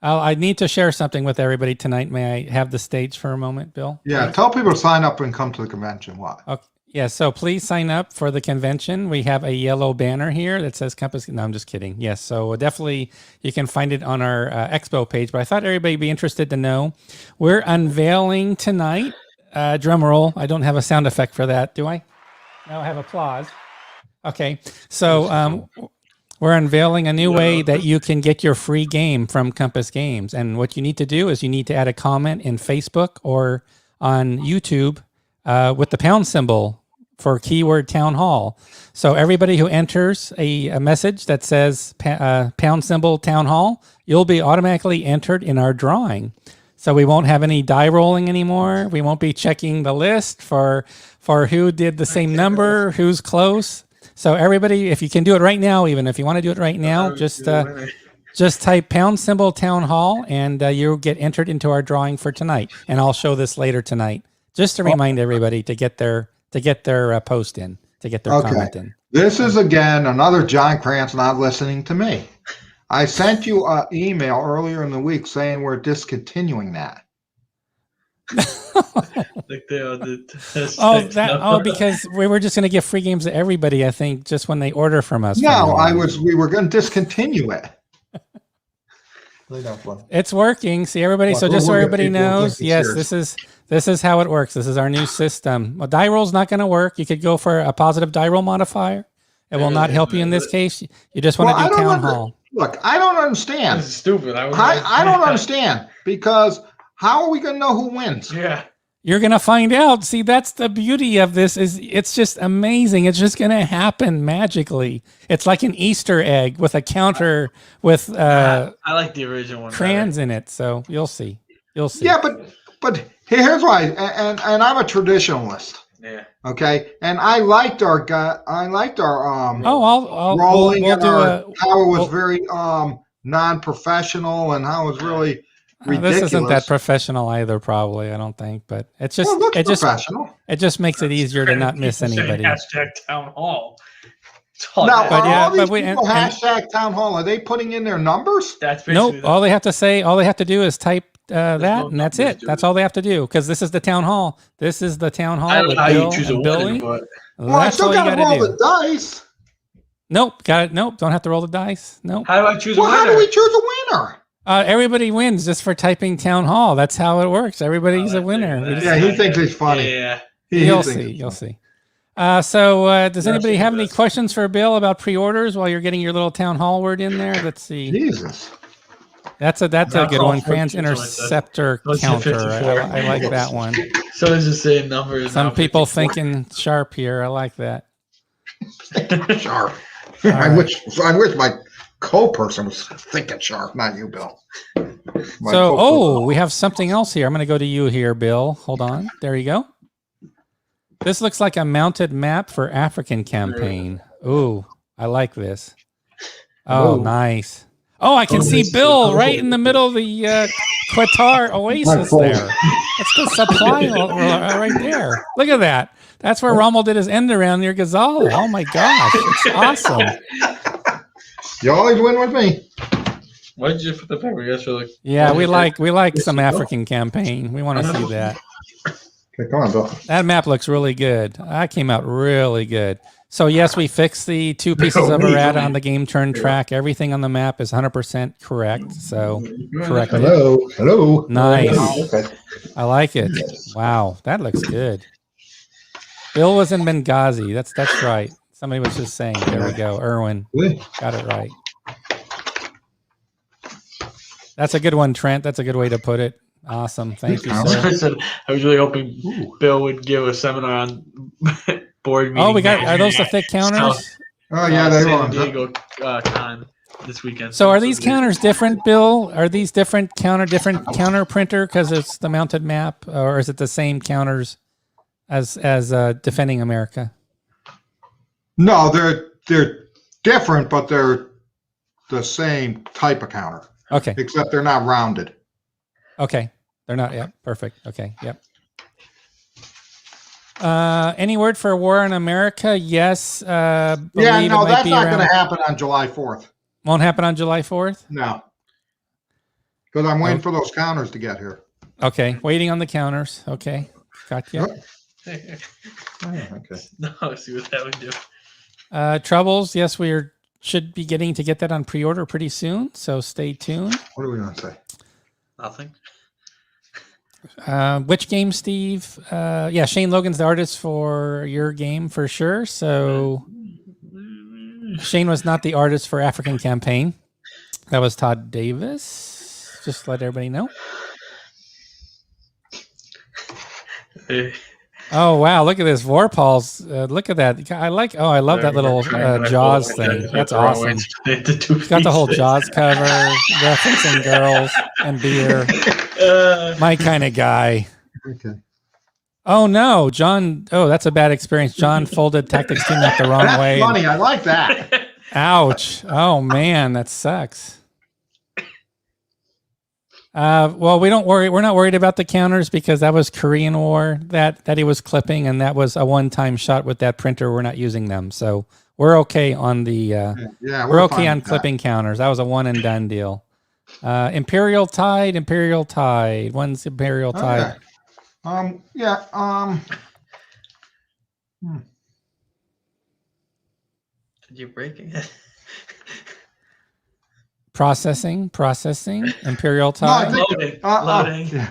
I need to share something with everybody tonight. May I have the stage for a moment, Bill? Yeah. Tell people to sign up and come to the convention. What? Okay. Yeah. So please sign up for the convention. We have a yellow banner here that says Compass. No, I'm just kidding. Yes. So definitely you can find it on our expo page. But I thought everybody would be interested to know we're unveiling tonight. Drum roll. I don't have a sound effect for that, do I? Now I have applause. Okay, so we're unveiling a new way that you can get your free game from Compass Games. And what you need to do is you need to add a comment in Facebook or on YouTube with the pound symbol for keyword town hall. So everybody who enters a message that says pound symbol town hall, you'll be automatically entered in our drawing. So we won't have any die rolling anymore. We won't be checking the list for who did the same number, who's close. So everybody, if you can do it right now, even if you want to do it right now, just type pound symbol town hall and you'll get entered into our drawing for tonight. And I'll show this later tonight, just to remind everybody to get their post in, to get their comment in. This is again another John Krantz not listening to me. I sent you an email earlier in the week saying we're discontinuing that. Because we were just going to give free games to everybody, I think, just when they order from us. No, we were going to discontinue it. It's working. See, everybody. So just so everybody knows, yes, this is how it works. This is our new system. Well, die roll's not going to work. You could go for a positive die roll modifier. It will not help you in this case. You just want to do town hall. Look, I don't understand. This is stupid. I don't understand, because how are we going to know who wins? Yeah. You're going to find out. See, that's the beauty of this. Is it's just amazing. It's just going to happen magically. It's like an Easter egg with a counter with I like the original one. crayons in it. So you'll see. You'll see. Yeah, but here's why. And I'm a traditionalist. Yeah. Okay, and I liked our rolling we'll and how it was very non-professional and how it was really ridiculous. This isn't that professional either, probably. I don't think, but it's just it just makes it easier to not miss anybody. Hashtag town hall. Now, all these people hashtag town hall, are they putting in their numbers? That's nope. All they have to do is type that, and that's it. That's all they have to do, because this is the town hall. This is the town hall. I don't with know how Bill you choose and a Billy. winner, Well, I still got to roll the dice. Nope, got it. Nope, don't have to roll the dice. Nope. How do I choose a winner? How do we choose a winner? Everybody wins just for typing town hall. That's how it works. Everybody's a winner. Yeah, he thinks it's funny. Yeah. You'll see. So does anybody have any questions for Bill about pre-orders while you're getting your little town hall word in there? Let's see. Jesus. That's a good one. Kranz Interceptor Counter. I like that one. So it's just saying numbers. Some people thinking sharp here. I like that. Sharp. I wish my co-person was thinking sharp, not you, Bill. We have something else here. I'm going to go to you here, Bill. Hold on. There you go. This looks like a mounted map for African campaign. Ooh, I like this. Oh, nice. Oh, I can see Bill right in the middle of the Qatar Oasis there. That's the supply right there. Look at that. That's where Rommel did his end around near Ghazala. Oh my gosh, it's awesome. You always win with me. Why did you put the paper? Yeah, we like some African campaign. We want to see that. Okay, come on, Bill. That map looks really good. That came out really good. So yes, we fixed the 2 pieces of errata on the game turn track. Everything on the map is 100% correct. So correct. Hello. Nice. Okay. I like it. Wow, that looks good. Bill was in Benghazi. That's right. Somebody was just saying. There we go. Erwin got it right. That's a good one, Trent. That's a good way to put it. Awesome. Thank you, sir. I was really hoping Bill would give a seminar on board meeting. Oh, are those the thick counters? Oh yeah, they San Diego Con this weekend. So are these counters different, Bill? Are these different counter printer because it's the mounted map, or is it the same counters as Defending America? No, they're different, but they're the same type of counter. Okay. Except they're not rounded. Okay. They're not. Yeah. Perfect. Okay. Yep. Any word for war in America? Yes. Yeah, no, that's not going to happen on July 4th. Won't happen on July 4th? No. Because I'm waiting for those counters to get here. Okay. Waiting on the counters. Okay. Gotcha. Okay. No, see what that would do. Troubles. Yes, should be getting to get that on pre-order pretty soon. So stay tuned. What are we going to say? Nothing. Which game, Steve? Yeah, Shane Logan's the artist for your game for sure. So Shane was not the artist for African Campaign. That was Todd Davis. Just to let everybody know. Oh wow! Look at this Vorpal's. Look at that. I love that little Jaws thing. That's awesome. It's got the whole Jaws cover, referencing girls and beer. My kind of guy. Okay. Oh no, John. Oh, that's a bad experience. John folded Tactics Team out the wrong way. That's funny. I like that. Ouch. Oh man, that sucks. Well, we don't worry. We're not worried about the counters because that was Korean War that he was clipping, and that was a one-time shot with that printer. We're not using them, so we're okay on the. Yeah, we're okay on clipping counters. That was a one and done deal. Imperial Tide. When's Imperial Tide? Okay. Yeah. Did you break it? Processing. Imperial Tide. Loading. Yeah.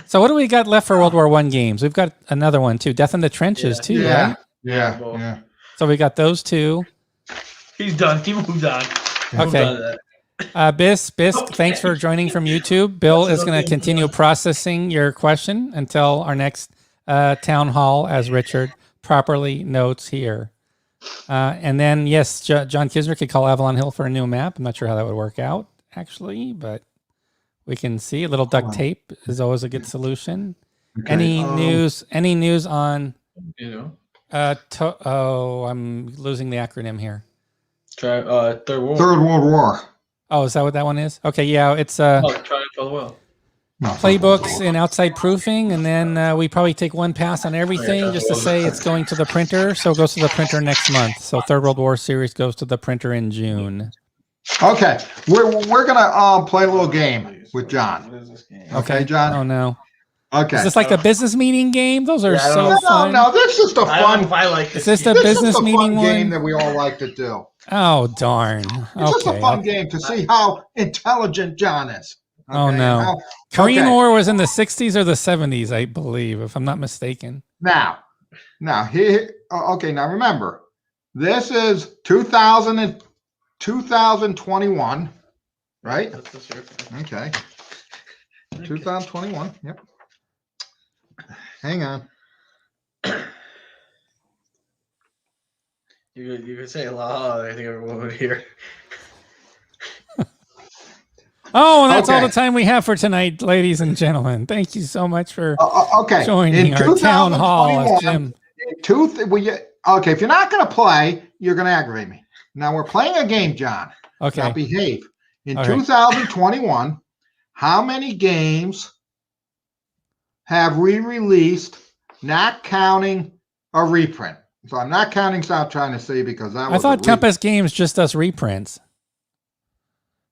So what do we got left for World War I games? We've got another one too. Death in the Trenches too, right? Yeah. So we got those two. He's done. He moved on. Okay. Bisk, thanks for joining from YouTube. Bill is going to continue processing your question until our next town hall, as Richard properly notes here. And then, yes, John Kisner could call Avalon Hill for a new map. I'm not sure how that would work out, actually, but we can see. A little duct tape is always a good solution. Okay. Any news on? I'm losing the acronym here. Third World War. Oh, is that what that one is? Okay, yeah, it's Triumph playbooks and outside proofing, and then we probably take one pass on everything just to say it's going to the printer. So it goes to the printer next month. So Third World War series goes to the printer in June. Okay, we're gonna play a little game with John. What is this game? Okay, John. Oh no. Okay. Is this like a business meeting game? Those are so fun. No, this is the fun. I like this. Is this the business meeting game that we all like to do? Oh darn. It's just a fun game to see how intelligent John is. Okay? Oh no. Korean War was in the 60s or the 70s, I believe, if I'm not mistaken. Now here. Okay, now remember, this is 2021, right? Okay. 2021. Yep. Hang on. You could say a lot. I think everyone would hear. Oh, and that's all the time we have for tonight, ladies and gentlemen. Thank you so much for joining our town hall, Jim. Okay, if you're not going to play, you're going to aggravate me. Now we're playing a game, John. Okay. Now behave. In 2021, how many games have we released, not counting a reprint? So I'm not counting South China Sea because that was. I thought Compass Games just does reprints.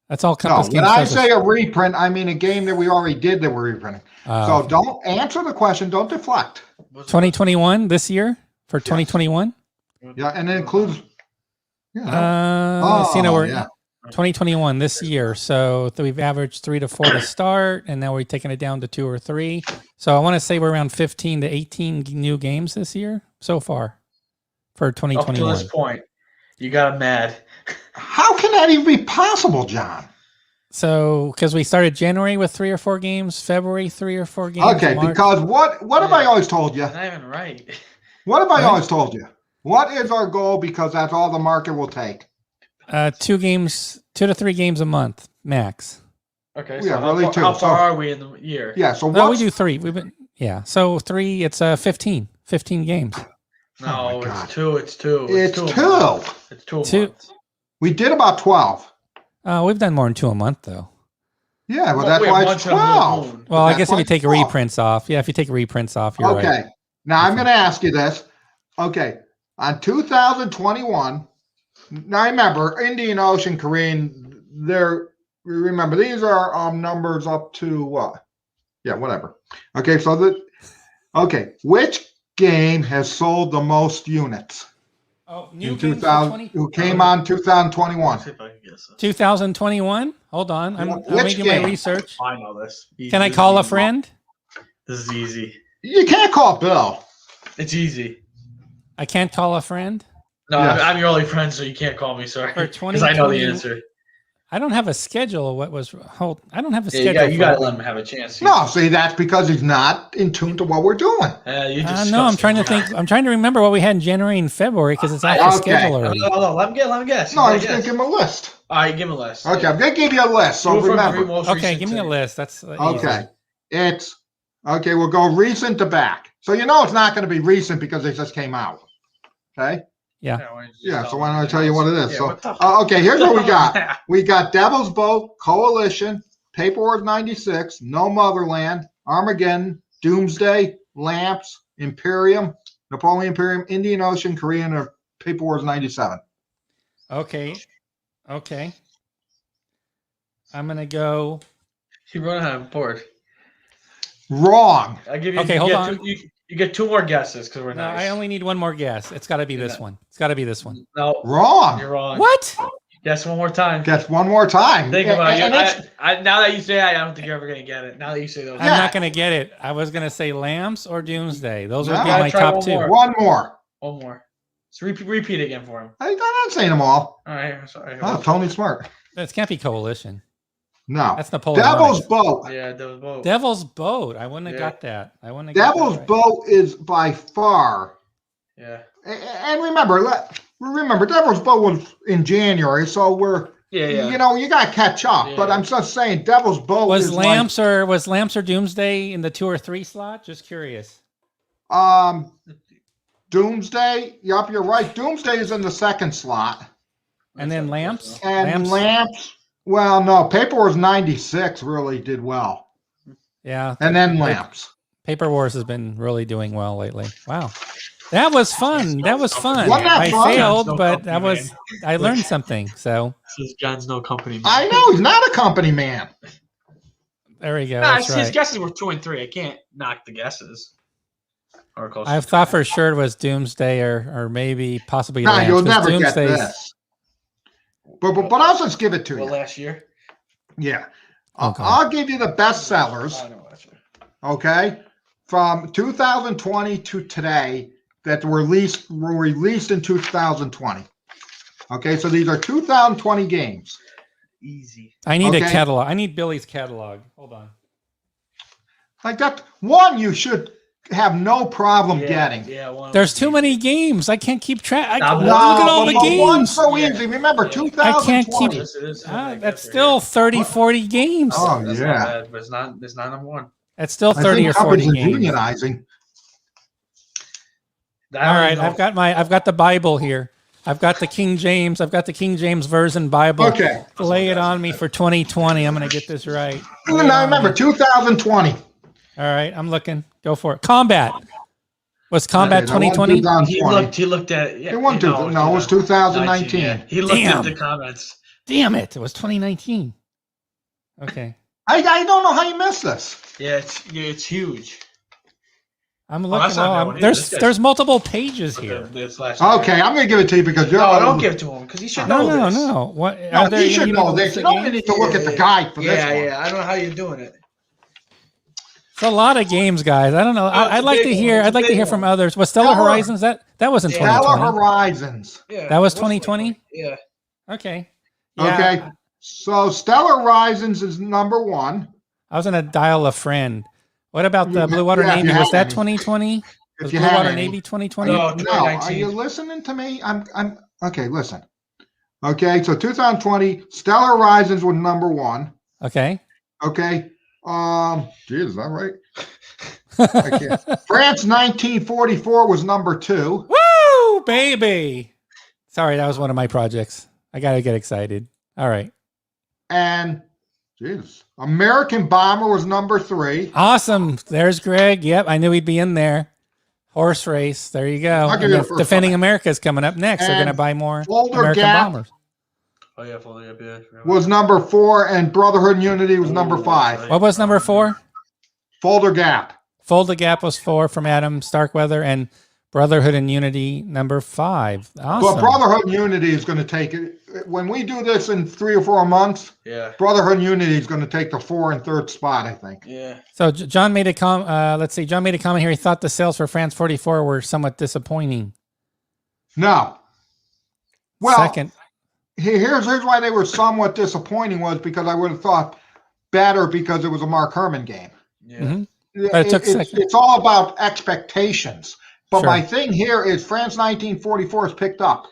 That's all Compass Games. When I say a reprint, I mean a game that we already did that we're reprinting. So don't answer the question. Don't deflect. 2021 this year for 2021. Yeah, and it includes. Yeah. 2021 this year. So we've averaged 3 to 4 to start, and now we're taking it down to 2 or 3. So I want to say we're around 15 to 18 new games this year so far for 2021. Up to this point, you got them mad. How can that even be possible, John? So, because we started January with 3 or 4 games, February 3 or 4 games. Okay, March. Because what have I always told you? Not even right. What have I always told you? What is our goal? Because that's all the market will take. 2 to 3 games a month max. Okay, so how far are we in the year? Yeah, so we do 3. So 3. It's 15 games. No, it's 2. It's 2. It's 2. It's 2. We did about 12. We've done more than 2 a month, though. Yeah, well, that's why it's 12. Well, I guess if you take reprints off. Yeah, if you take reprints off, you're right. Okay. Now, I'm going to ask you this. Okay. On 2021, now remember, Indian Ocean, Korean, remember, these are numbers up to what? Yeah, whatever. Okay, so which game has sold the most units? Oh, new 2000, who came on 2021? 2021? Hold on. I'm making my research. I know this. Can I call a friend? This is easy. You can't call Bill. It's easy. I can't call a friend? No, yes. I'm your only friend, so you can't call me, sorry. For because I know the answer. I don't have a schedule of what was hold. I don't have a Yeah, schedule. you got to let him have a chance. No, see, that's because he's not in tune to what we're doing. You just No, I'm trying to think. I'm trying to remember what we had in January and February because it's off the Okay. schedule already. Hold on, let him guess. No, I was going to give him a list. All right, give him a list. Okay, Yeah. I'm going to give you a list. So remember. Okay, give me a list. That's Okay. It's okay. We'll go recent to back. So it's not going to be recent because they just came out. Okay. Yeah. Yeah. So why don't I tell you what it is? Yeah, So okay, here's what we got. We got Devil's Boat, Coalition, Paper Wars 96, No Motherland, Armageddon, Doomsday, Lamps, Imperium, Napoleon Imperium, Indian Ocean, Korean, or Paper Wars 97. Okay. I'm gonna go. You're running out of board. Wrong. I give you. Okay, hold on. You get 2 more guesses because we're No, nice. I only need one more guess. It's got to be this one. It's got to be this one. No, Wrong. you're wrong. What? Guess one more time. Guess one more time. Think about And it. Now that you say it, I don't think you're ever gonna get it. Now that you say those, I'm not gonna get it. I was gonna say Lamps or Doomsday. Those would be No, my try top one 2. more. One more. One more. So repeat again for him. I'm not saying them all. All right. I'm sorry. Oh, Tony Smart. This can't be Coalition. No. That's Napoleon. Devil's Boat. Yeah, Devil's Boat. Devil's Boat. I wouldn't have got that. I wouldn't have got Devil's that right. Boat is by far. Yeah. And remember, Devil's Boat was in January, so we're. Yeah. You got to catch up. Yeah. But I'm just saying, Devil's Boat Was is Lamps or Doomsday in the 2 or 3 slot? Just curious. Doomsday. Yup, you're right. Doomsday is in the 2nd slot. And then Lamps? And Lamps. Well, no, Paper Wars 96 really did well. Yeah. And then Lamps. Paper Wars has been really doing well lately. Wow. That was fun. That was fun. Wasn't that I fun? failed, but I learned something. So This is John's no company. Man. I know he's not a company man. there we go. Nah, That's his right. guesses were 2 and 3. I can't knock the guesses. Or close. I thought for sure it was Doomsday or maybe possibly No, Lamps. you'll 'cause never get Doomsday's- this. But I'll just give it to you. last year. Yeah. Okay. I'll give you the best sellers. I know last year. Okay, from 2020 to today that were released in 2020. Okay, so these are 2020 games. Easy. I need a Okay. catalog. I need Billy's catalog. Hold on. Like that one you should have no problem getting. Yeah. There's too many games. I can't keep track. No, Look at all the but one's games. so easy. Remember, Yeah. 2020. I can't keep- Yes, it is. That's still 30, 40 games. Oh, That's yeah. not bad, but it's not number 1. That's still I 30 think or 40 companies are games. unionizing. All right, I've got the Bible here. I've got the King James. I've got the King James Version Bible. Okay. Lay it on me for 2020. I'm going to get this right. Now remember, 2020. All right, I'm looking. Go for it. Combat. Was Combat Okay, that one 2020? 2020. He looked at it. Yeah, It wasn't no, it was 2019. Yeah. He looked Damn. at the comments. Damn it. It was 2019. Okay. I don't know how you missed this. Yeah, it's huge. I'm that's looking. not that Well, one either. This guy's- there's multiple pages here. This last year. Okay, I'm going to give it to you because you're. No, don't give it to him because he should know No, this. no. What? No, are there you should any know list this. of You don't games? need to look at the guide for this one. Yeah. I don't know how you're doing it. It's a lot of games, guys. I don't know. it's I'd a like big to one. hear. It's a I'd like to big hear from one. others. Was Stellar Stellar- Horizons that wasn't Yeah. Stellar 2020? Horizons. Yeah. That was What's 2020? Yeah. Okay. Yeah, Okay. So Stellar Horizons is number 1. I was gonna dial a friend. What about the Yeah, Blue Water if you Navy? have Was that any. 2020? Was If you Blue have Water any. Navy 2020? No, No, are 2019. you listening to me? I'm okay, listen. Okay, so 2020, Stellar Horizons was number 1. Okay. Okay. Geez, is that right? Okay. France 1944 was number 2. Woo, baby! Sorry, that was one of my projects. I gotta get excited. All right. And geez, American Bomber was number 3. Awesome. There's Greg. Yep, I knew he'd be in there. Horse race. There you go. I'll give And you the the first Defending one. America is coming up next. They're And gonna buy more Boulder American Gap bombers. Oh yeah, fully up. Yeah. was number 4, and Brotherhood and Unity was number 5. What was number 4? Boulder Gap. Fold the Gap was 4 from Adam Starkweather, and Brotherhood and Unity number 5. Awesome. But Brotherhood and Unity is going to take it. When we do this in 3 or 4 months, Yeah. Brotherhood and Unity is going to take the 4 and 3rd spot, I think. Yeah. So John made a let's see. John made a comment here. He thought the sales for France 44 were somewhat disappointing. No. Well, Second. here's why they were somewhat disappointing was because I would have thought better because it was a Mark Herman game. Yeah. Mhm. But it took It's all about expectations. But Sure. my thing here is France 1944 is picked up.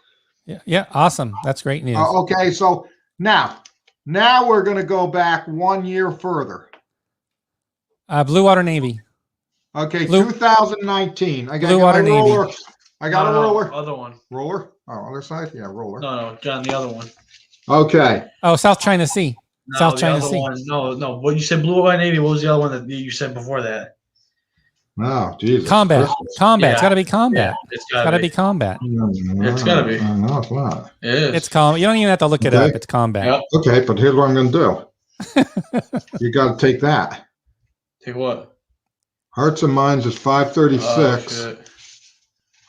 Yeah, awesome. That's great news. Okay, so now we're going to go back 1 year further. Blue Water Navy. Okay, Blue- 2019. I got Blue my Water Navy. roller. I got a roller. Other one. Roller? Oh, other side? Yeah, roller. No, John, the other one. Okay. Oh, South China Sea. No, South the China other Sea. one. No. What you said, Blue Water Navy. What was the other one that you said before that? Oh, Jesus. Combat. Combat. Yeah. It's got to be combat. Yeah, it's It's got to be combat. It's gotta be. No, it's not. It is. It's combat. You don't even have to look it Okay. up. It's combat. Yep. Okay, but here's what I'm going to do. You got to take that. Take what? Hearts and Minds is 536 Oh, shit.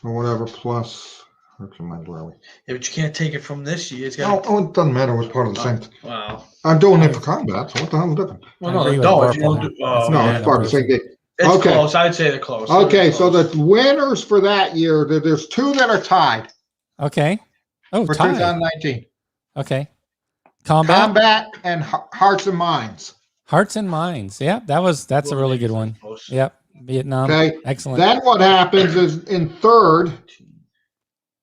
or whatever plus Hearts and Minds. Where are we? Yeah, but you can't take it from this year. It's got. Oh, it doesn't matter. It's part of the same. Wow. I'm doing it for combat. So what the hell is different? Well, I no, agree they with don't. Barb You don't on do, that. oh, No, man. it's part of the same game. It's Okay. close. I'd say they're close. Okay, They're so close. the winners for that year, there's two that are tied Okay. Oh, for tie. 2019. Okay. Combat. Combat and Hearts and Minds. Hearts and Minds. Yeah, that's a really good one. Close. Yep. Vietnam. Okay. Excellent. Then what happens is in third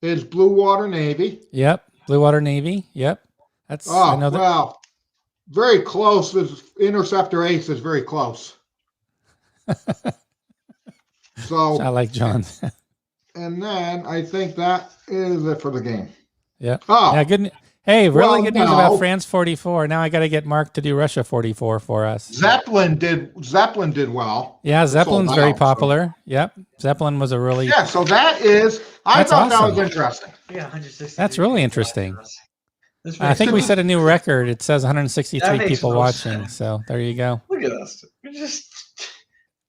is Blue Water Navy. Yep. Blue Water Navy. Yep. That's Oh, another. well, very close. Is Interceptor Ace is very close. So, I like John. and then I think that is it for the game. Yeah. Oh, Yeah. Good. Hey, really Well, good news no. about France 44. Now I got to get Mark to do Russia 44 for us. Zeppelin did well. Yeah, Zeppelin's Sold very out, so- popular. Yep. Zeppelin was a really. Yeah, so that is. I That's thought that awesome. was interesting. Yeah, 160. That's really interesting. This I makes think we sense. set a new record. It says 163 That makes people no watching. sense. So there you go. Look at us. We're just.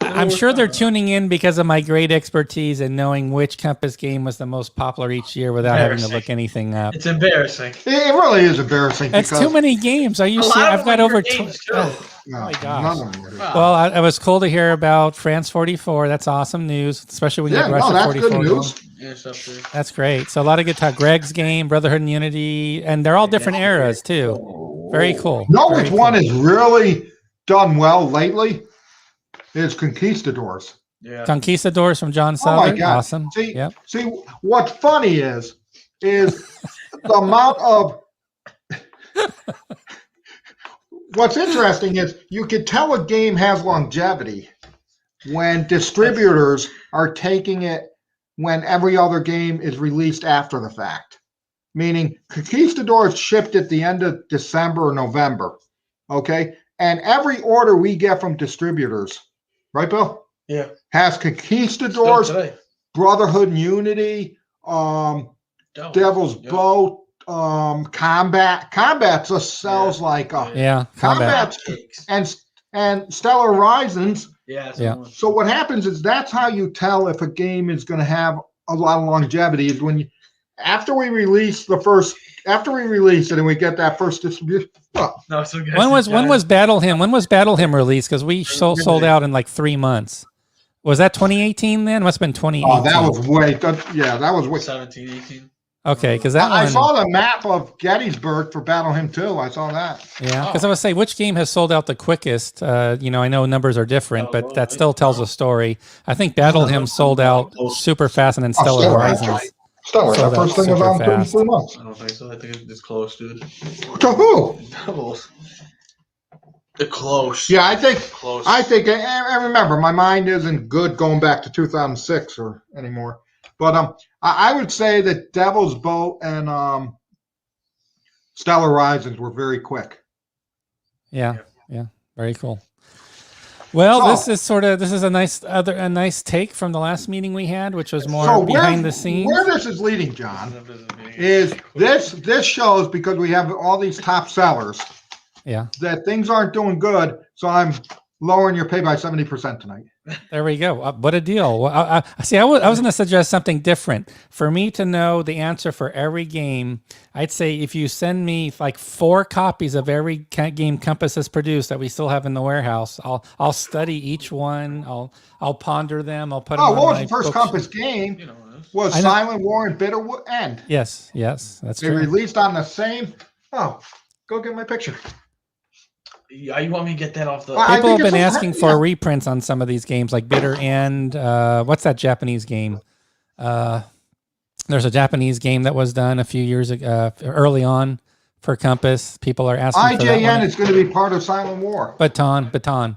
I'm sure they're tuning in because of my great expertise in knowing which Compass game was the most popular each year without having to Embarrassing. look anything up. It's embarrassing. It really is embarrassing. It's because too many games. Are you A lot serious? of I've got them are over. your games, too. No, my gosh. none of them were. Wow. Well, I was cool to hear about France 44. That's awesome news, especially when you Yeah, have no, Russia that's 44. good going. news. Yeah, it's up there. That's great. So a lot of good talk. Greg's game, Brotherhood and Unity, and they're all different eras too. Very cool. Know Very which one cool. has really done well lately? Is Conquistadors. Yeah. Conquistadors from John Oh my Southern. God. Awesome. See, Yep. see, what's funny is the amount of. What's interesting is you can tell a game has longevity when distributors are taking it when every other game is released after the fact. Meaning, Conquistadors shipped at the end of December or November. Okay. And every order we get from distributors, right, Bill? Yeah. Has Still Conquistadors, today. Brotherhood and Unity, Devil's Yep. Boat, Combat. Combat just sells like Yeah. Combat. Combat and Stellar Horizons. Yeah. that's Yeah. the one. So what happens is that's how you tell if a game is going to have a lot of longevity is when after we release it and we get that first distribution. Well, No, so good. When was Battle Hymn? When was Battle Hymn released? Because we sold out in like 3 months. Was that 2018 then? Must have been 2018. oh, that was way. That was way. 17, 18? Okay, because that I one. saw the map of Gettysburg for Battle Hymn 2. I saw that. Yeah, because I was say which game has sold out the quickest. I know numbers are different, Oh, but well, that still tells a story. I think Battle Hymn sold out super fast, and then Stellar Stellar, Horizons. Stellar, Sold that out first thing was super on fast. 3 months. I don't think so. I think it's close, dude. To who? Doubles. They're close. Yeah, I think Close. I remember my mind isn't good going back to 2006 or anymore. But I would say that Devil's Boat and Stellar Horizons were very quick. Yeah, very cool. Well, So- this is a nice take from the last meeting we had, which was more behind the scenes. Where this is leading, John, is this shows because we have all these top sellers Yeah, that things aren't doing good. So I'm lowering your pay by 70% tonight. there we go. What a deal. Well, I was going to suggest something different. For me to know the answer for every game, I'd say if you send me like 4 copies of every game Compass has produced that we still have in the warehouse, I'll study each one. I'll ponder them. I'll put them Oh, on what was my the first bookshelf. Compass game? was I know. Silent War and Bitterwood End. Yes, that's They true. released on the same. Oh, go get my picture. Yeah, you want me to get that off the? I People think have been it's asking for reprints on some of these games, like Bitter End. What's that Japanese game? There's a Japanese game that was done a few years ago, early on, for Compass. People are asking for that IJN one. is going to be part of Silent War. Baton.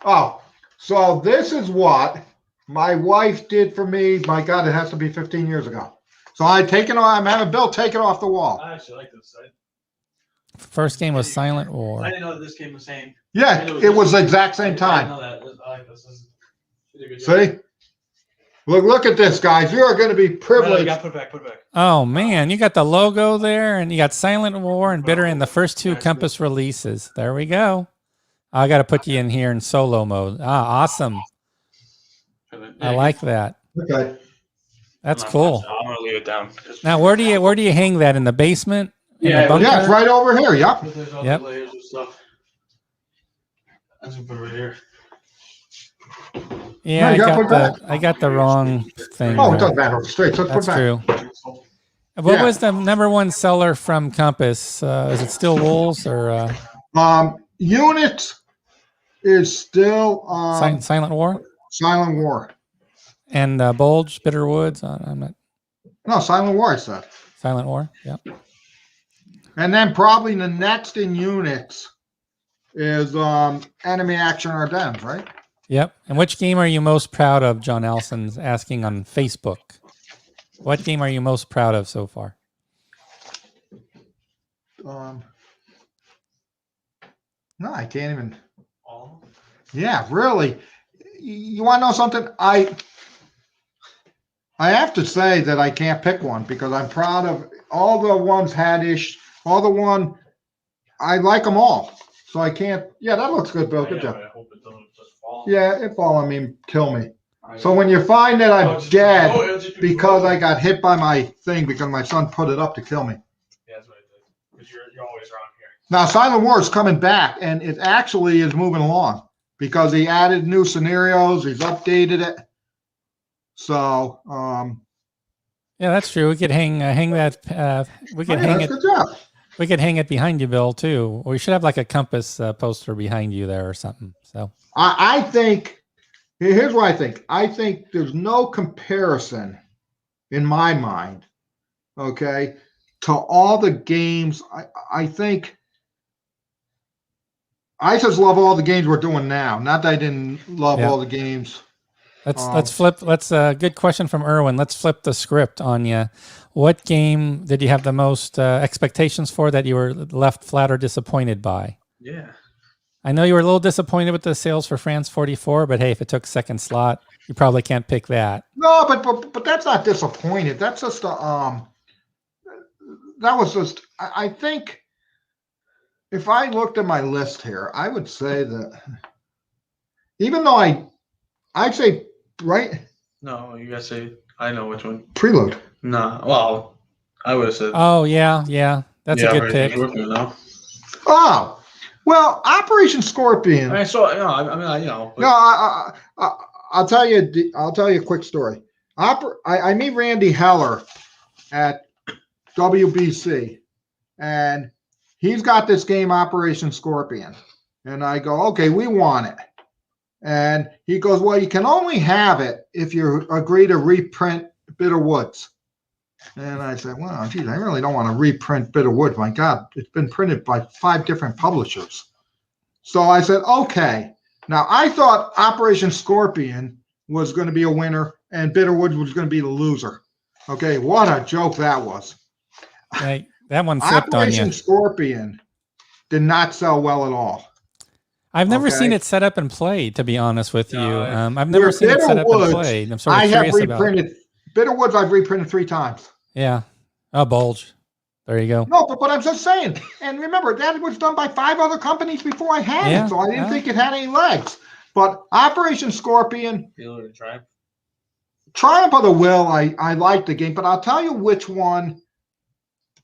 Oh, so this is what my wife did for me. My God, it has to be 15 years ago. So I'm having Bill take it off the wall. I actually like this. First game was Silent War. I didn't know that this game was same. Yeah, it was the exact same I time. know that. I like this. See? Look at this, guys. You are going to be privileged. Put it back. Oh man, you got the logo there, and you got Silent War and Bitter in the first two Compass releases. There we go. I got to put you in here in solo mode. Awesome. I like that. Okay. That's cool. I'm gonna leave it down. Now, where do you hang that, in the basement? In the Yeah, bunker? Yeah, it's right over here. Yep. There's all Yep. the layers and stuff. I'm just gonna put it right here. Yeah, No, you gotta put it I got the wrong thing. Oh, it there. doesn't matter. Straight. Let's That's put it back. true. What Yeah. was the number one seller from Compass? Is it still Wolves or Units is still Silent War Silent War. and Bulge, Bitter Woods? I'm not. No, Silent War, I said. Silent War. Yeah. And then probably the next in Units is Enemy Action Ardennes, right? Yep. And which game are you most proud of? John Alson's asking on Facebook. What game are you most proud of so far? No, I can't even. Yeah, really. You want to know something? I have to say that I can't pick one because I'm proud of all the ones had-ish, all the one. I like them all. So I can't. Yeah, that looks good, Bill. Good job. I hope it doesn't just fall. Yeah, it fall. I mean, kill me. So when you find that I'm dead because I got hit by my thing because my son put it up to kill me. Yeah, that's what I did. Because you're always around here. Now Silent War is coming back, and it actually is moving along because he added new scenarios. He's updated it. So, Yeah, that's true. We could hang that. We could hang it. Good job. We could hang it behind you, Bill, too. We should have like a Compass poster behind you there or something. So I think, here's what I think. I think there's no comparison in my mind, okay, to all the games. I think I just love all the games we're doing now. Not that I didn't love all the games. let's flip. Good question from Erwin. Let's flip the script on you. What game did you have the most expectations for that you were left flat or disappointed by? Yeah. I know you were a little disappointed with the sales for France 44, but hey, if it took second slot, you probably can't pick that. No, but that's not disappointed. That's just that was just. I think if I looked at my list here, I would say that even though I'd say right. No, you gotta say I know which one. Prelude. Nah. Well, I would have said. Oh yeah, that's a good pick. Oh, well, Operation Scorpion. I saw. No, I mean, you know. But, No, I'll tell you. I'll tell you a quick story. I meet Randy Heller at WBC, and he's got this game, Operation Scorpion, and I go, okay, we want it, and he goes, well, you can only have it if you agree to reprint Bitter Woods. And I said, well, geez, I really don't want to reprint Bitter Woods. My God, it's been printed by 5 different publishers. So I said, okay. Now, I thought Operation Scorpion was going to be a winner and Bitter Woods was going to be the loser. Okay, what a joke that was. Hey, that one flipped on Operation you. Scorpion did not sell well at all. I've never seen it set up and played, to be honest with you. I've never Where seen it set up Bitter and Woods, played. I'm sort of I have curious about it. reprinted Bitter Woods. I've reprinted 3 times. Yeah. Oh, Bulge. There you go. No, but I'm just saying. And remember, that was done by 5 other companies before I had it, so I didn't think it had any legs. But Operation Scorpion, Triumph of the Will, I like the game, but I'll tell you which one.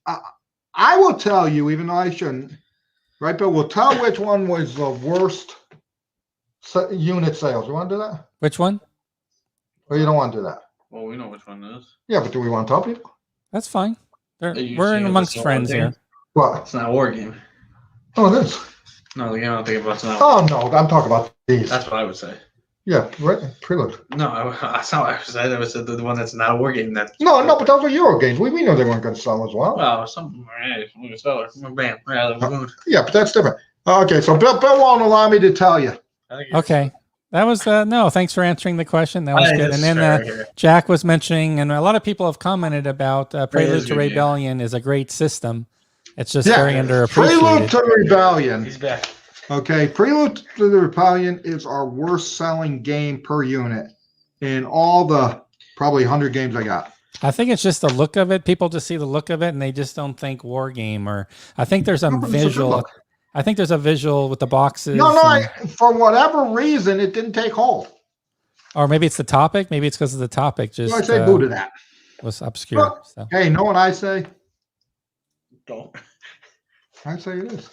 I will tell you, even though I shouldn't, right, Bill? We'll tell which one was the worst unit sales. You want to do that? Which one? Or you don't want to do that? Well, we know which one it is. Yeah, but do we want to tell people? That's fine. Are you We're saying amongst it's not friends one here. game? What? It's not a war game. Oh, it is. No, the game I'm thinking about is not. Oh, no, I'm talking about these. That's what I would say. Yeah, right. Prelude. No, that's not what I said. I said the one that's not a war game. No, but those are Euro games. We know they weren't going to sell as well. Well, some right, seller. Bam, right out of the moon. Yeah, but that's different. Okay, so Bill won't allow me to tell you. Okay. That was no. Thanks for answering the question. That was good. And then Jack was mentioning, and a lot of people have commented about Prelude to Rebellion is a great system. It's just very underappreciated. Prelude to Rebellion. He's back. Okay, Prelude to the Rebellion is our worst selling game per unit in all the probably 100 games I got. I think it's just the look of it. People just see the look of it and they just don't think war game. Or I think there's a visual. I think there's a visual with the boxes. No, for whatever reason, it didn't take hold. Or maybe it's the topic. Maybe it's because of the topic. Just I say boo to that. Was obscure. Well, so. Hey, know what I say? Don't. I say it is.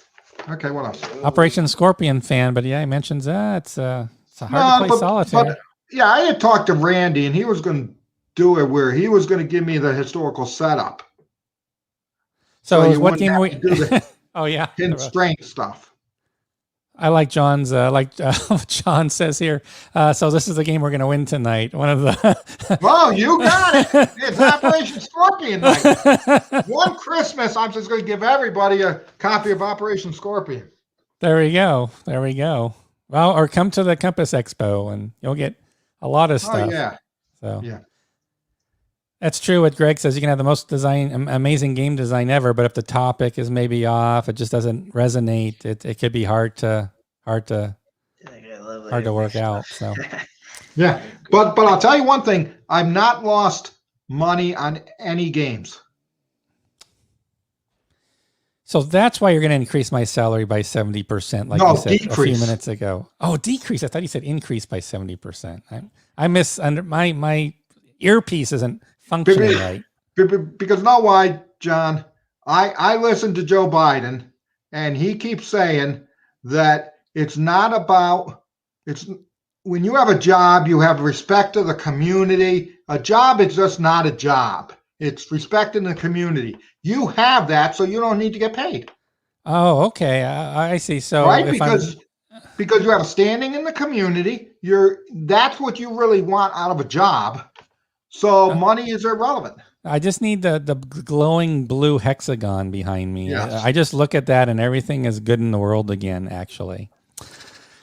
Okay, what else? Operation Scorpion fan, but yeah, he mentions it's hard to play solitaire. But, yeah, I had talked to Randy, and he was going to do it where he was going to give me the historical setup. So what game we do the oh yeah, constraint stuff. I like John's what John says here. So this is the game we're going to win tonight. One of the Well, you got it. It's Operation Scorpion night. One Christmas, I'm just going to give everybody a copy of Operation Scorpion. There we go. There we go. Well, or come to the Compass Expo and you'll get a lot of stuff. Oh yeah. So yeah. That's true. What Greg says, you can have the most amazing game design ever, but if the topic is maybe off, it just doesn't resonate. It could be hard to work out. So yeah, but I'll tell you one thing: I've not lost money on any games. So that's why you're going to increase my salary by 70%, like you said a few minutes ago. Oh, decrease! I thought you said increase by 70%. I miss under my earpiece isn't functioning right. Because know why, John? I listen to Joe Biden, and he keeps saying that it's not about when you have a job, you have respect to the community. A job is just not a job. It's respecting the community. You have that, so you don't need to get paid. Oh, okay. I see. So right, because you have a standing in the community, that's what you really want out of a job. So money is irrelevant. I just need the glowing blue hexagon behind me. Yes. I just look at that and everything is good in the world again, actually.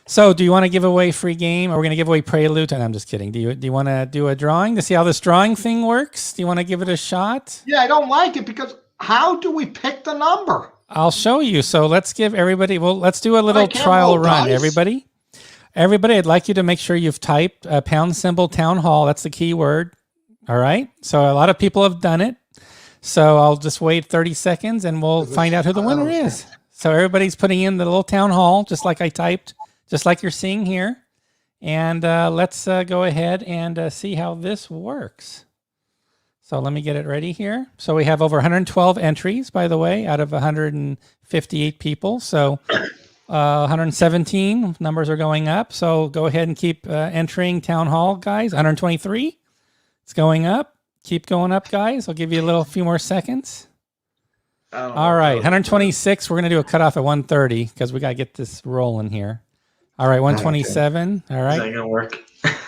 So do you want to give away free game? Or we're going to give away Prelude? And I'm just kidding. Do you want to do a drawing to see how this drawing thing works? Do you want to give it a shot? Yeah, I don't like it because how do we pick the number? I'll show you. So let's give everybody, let's do a little trial run. Everybody, I'd like you to make sure you've typed # town hall. That's the key word. All right. So a lot of people have done it. So I'll just wait 30 seconds and we'll find out who the winner is. So everybody's putting in the little town hall, just like I typed, just like you're seeing here. And let's go ahead and see how this works. So let me get it ready here. So we have over 112 entries, by the way, out of 158 people. So 117 numbers are going up. So go ahead and keep entering town hall, guys. 123. It's going up. Keep going up, guys. I'll give you a few more seconds. All right, 126. We're going to do a cutoff at 130 because we got to get this rolling here. All right, 127. All right. Is that going to work?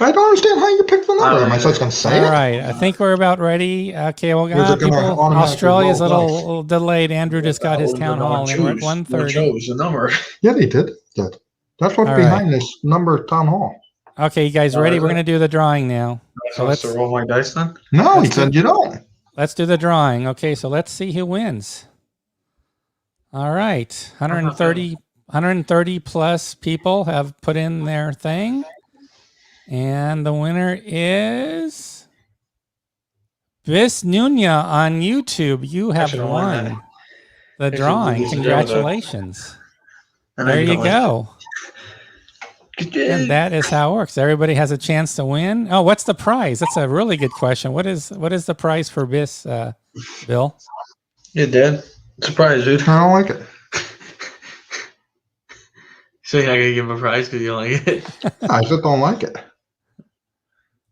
I don't understand how you picked the number. Am I just going to say it? All right, I think we're about ready. Okay, well, people, Australia's a little delayed. Andrew just got his town hall in. We're at 130. Chose the number. Yeah, they did. That's what's behind this number town hall. Okay, you guys ready? We're going to do the drawing now. So let's roll my dice then? No, he said you don't. Let's do the drawing. Okay, so let's see who wins. All right, 130 plus people have put in their thing. And the winner is Bis Nunya on YouTube. You have won the drawing. Congratulations. There you go. And that is how it works. Everybody has a chance to win. Oh, what's the prize? That's a really good question. What is the prize for Bis, Bill? You did. Surprise, dude. I don't like it. So you're not going to give him a prize because you don't like it? I just don't like it.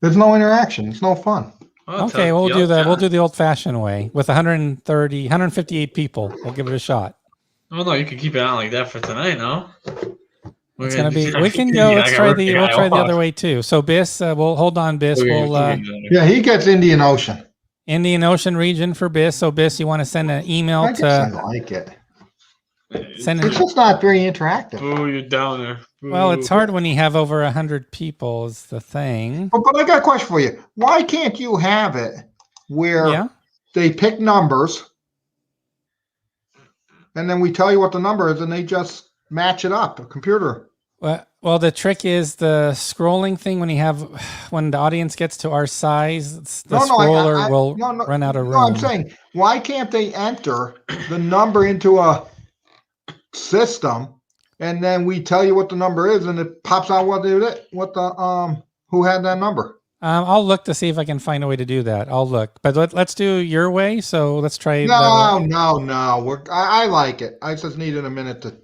There's no interaction. It's no fun. Okay, we'll do the old-fashioned way with 158 people. We'll give it a shot. Oh no, you can keep it on like that for tonight, no? It's gonna be. We can go. Let's try the. We'll try the other way too. So Biss, we'll hold on, Biss. Yeah, he gets Indian Ocean. Indian Ocean region for Biss. So Biss, you want to send an email I like it. It's just not very interactive. Oh, you're down there. Boo. Well, it's hard when you have over 100 people. Is the thing. But I got a question for you. Why can't you have it where they pick numbers, and then we tell you what the number is, and they just match it up? A computer. Well, the trick is the scrolling thing. When the audience gets to our size, the scroller will run out of room. No, I'm saying, why can't they enter the number into a system, and then we tell you what the number is, and it pops out who had that number? I'll look to see if I can find a way to do that. I'll look, but let's do your way. So let's try. No. I like it. I just needed a minute to.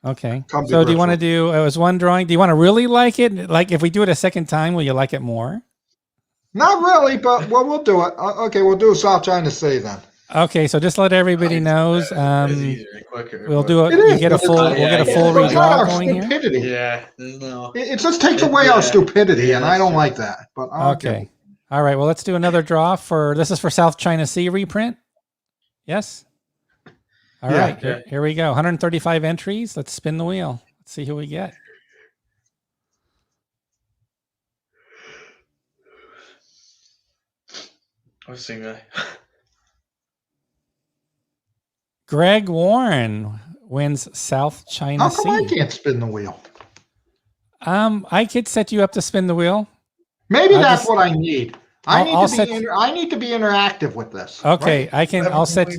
Okay. So do you want to do? It was one drawing. Do you want to really like it? Like if we do it a second time, will you like it more? Not really, but we'll do it. Okay, we'll do South China Sea then. Okay, so just let everybody knows. We'll do it. We'll get a full redraw going here. Yeah, no. It just takes away our stupidity, and I don't like that. But okay. All right. Well, let's do another draw this is for South China Sea reprint. Yes. All right. Here we go. 135 entries. Let's spin the wheel. Let's see who we get. I was seeing that. Greg Warren wins South China Sea. How come I can't spin the wheel? I could set you up to spin the wheel. Maybe that's what I need. I need to be interactive with this. Okay, right? I'll set.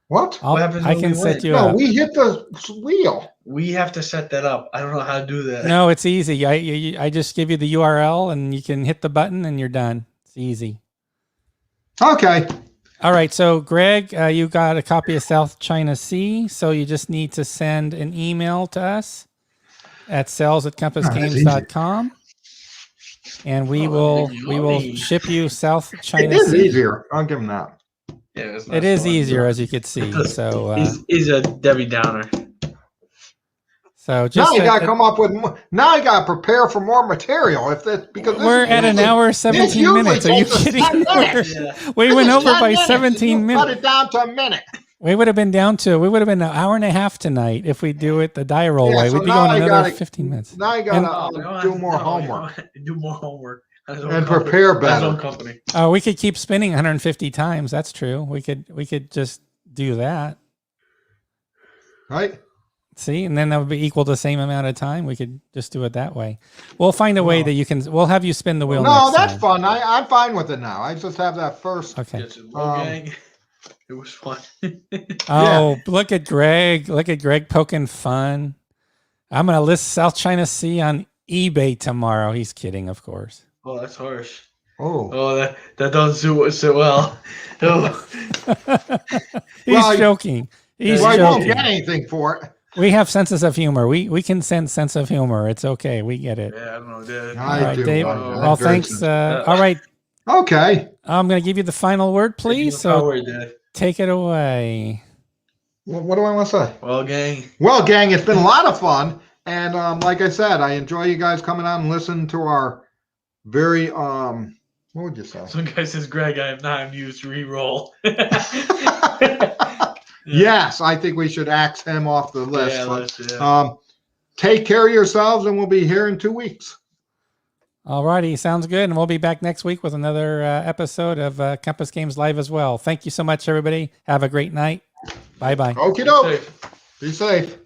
What? I can set you up. No, we hit the wheel. We have to set that up. I don't know how to do that. No, it's easy. I just give you the URL and you can hit the button and you're done. It's easy. Okay. All right. So Greg, you got a copy of South China Sea. So you just need to send an email to us at sales@compassgames.com. And we will ship you South China Sea. It is easier. I'll give him that. Yeah, it is easier, as you could see. So he's a Debbie Downer. So just now you got to come up with. Now you got to prepare for more material. Because we're at an hour 17 minutes. Are you kidding? We went over by 17 minutes. Cut it down to a minute. We would have been an hour and a half tonight if we do it the die roll way. We'd be going another 15 minutes. Now you got to do more homework. Do more homework. And prepare better. Company. We could keep spinning 150 times. That's true. We could just do that. Right. See, and then that would be equal to the same amount of time. We could just do it that way. We'll find a way that you can. We'll have you spin the wheel. No, that's fun. I'm fine with it now. I just have that first. Okay. It was fun. Look at Greg. Look at Greg poking fun. I'm gonna list South China Sea on eBay tomorrow. He's kidding, of course. Oh, that's harsh. Oh, that doesn't sit well. Oh. He's joking. He's joking. I won't get anything for it. We have senses of humor. We can sense of humor. It's okay. We get it. Yeah, I don't know, Dad. All right, Dave. Well, thanks. All right. Okay. I'm going to give you the final word, please. So take it away. What do I want to say? Well, gang, it's been a lot of fun. And like I said, I enjoy you guys coming out and listening to our very, what would you say? Some guy says, Greg, I have not used re-roll. Yes, I think we should axe him off the list. Yeah, take care of yourselves, and we'll be here in 2 weeks. All righty. Sounds good. And we'll be back next week with another episode of Compass Games Live as well. Thank you so much, everybody. Have a great night. Bye-bye. Okie doke. Be safe.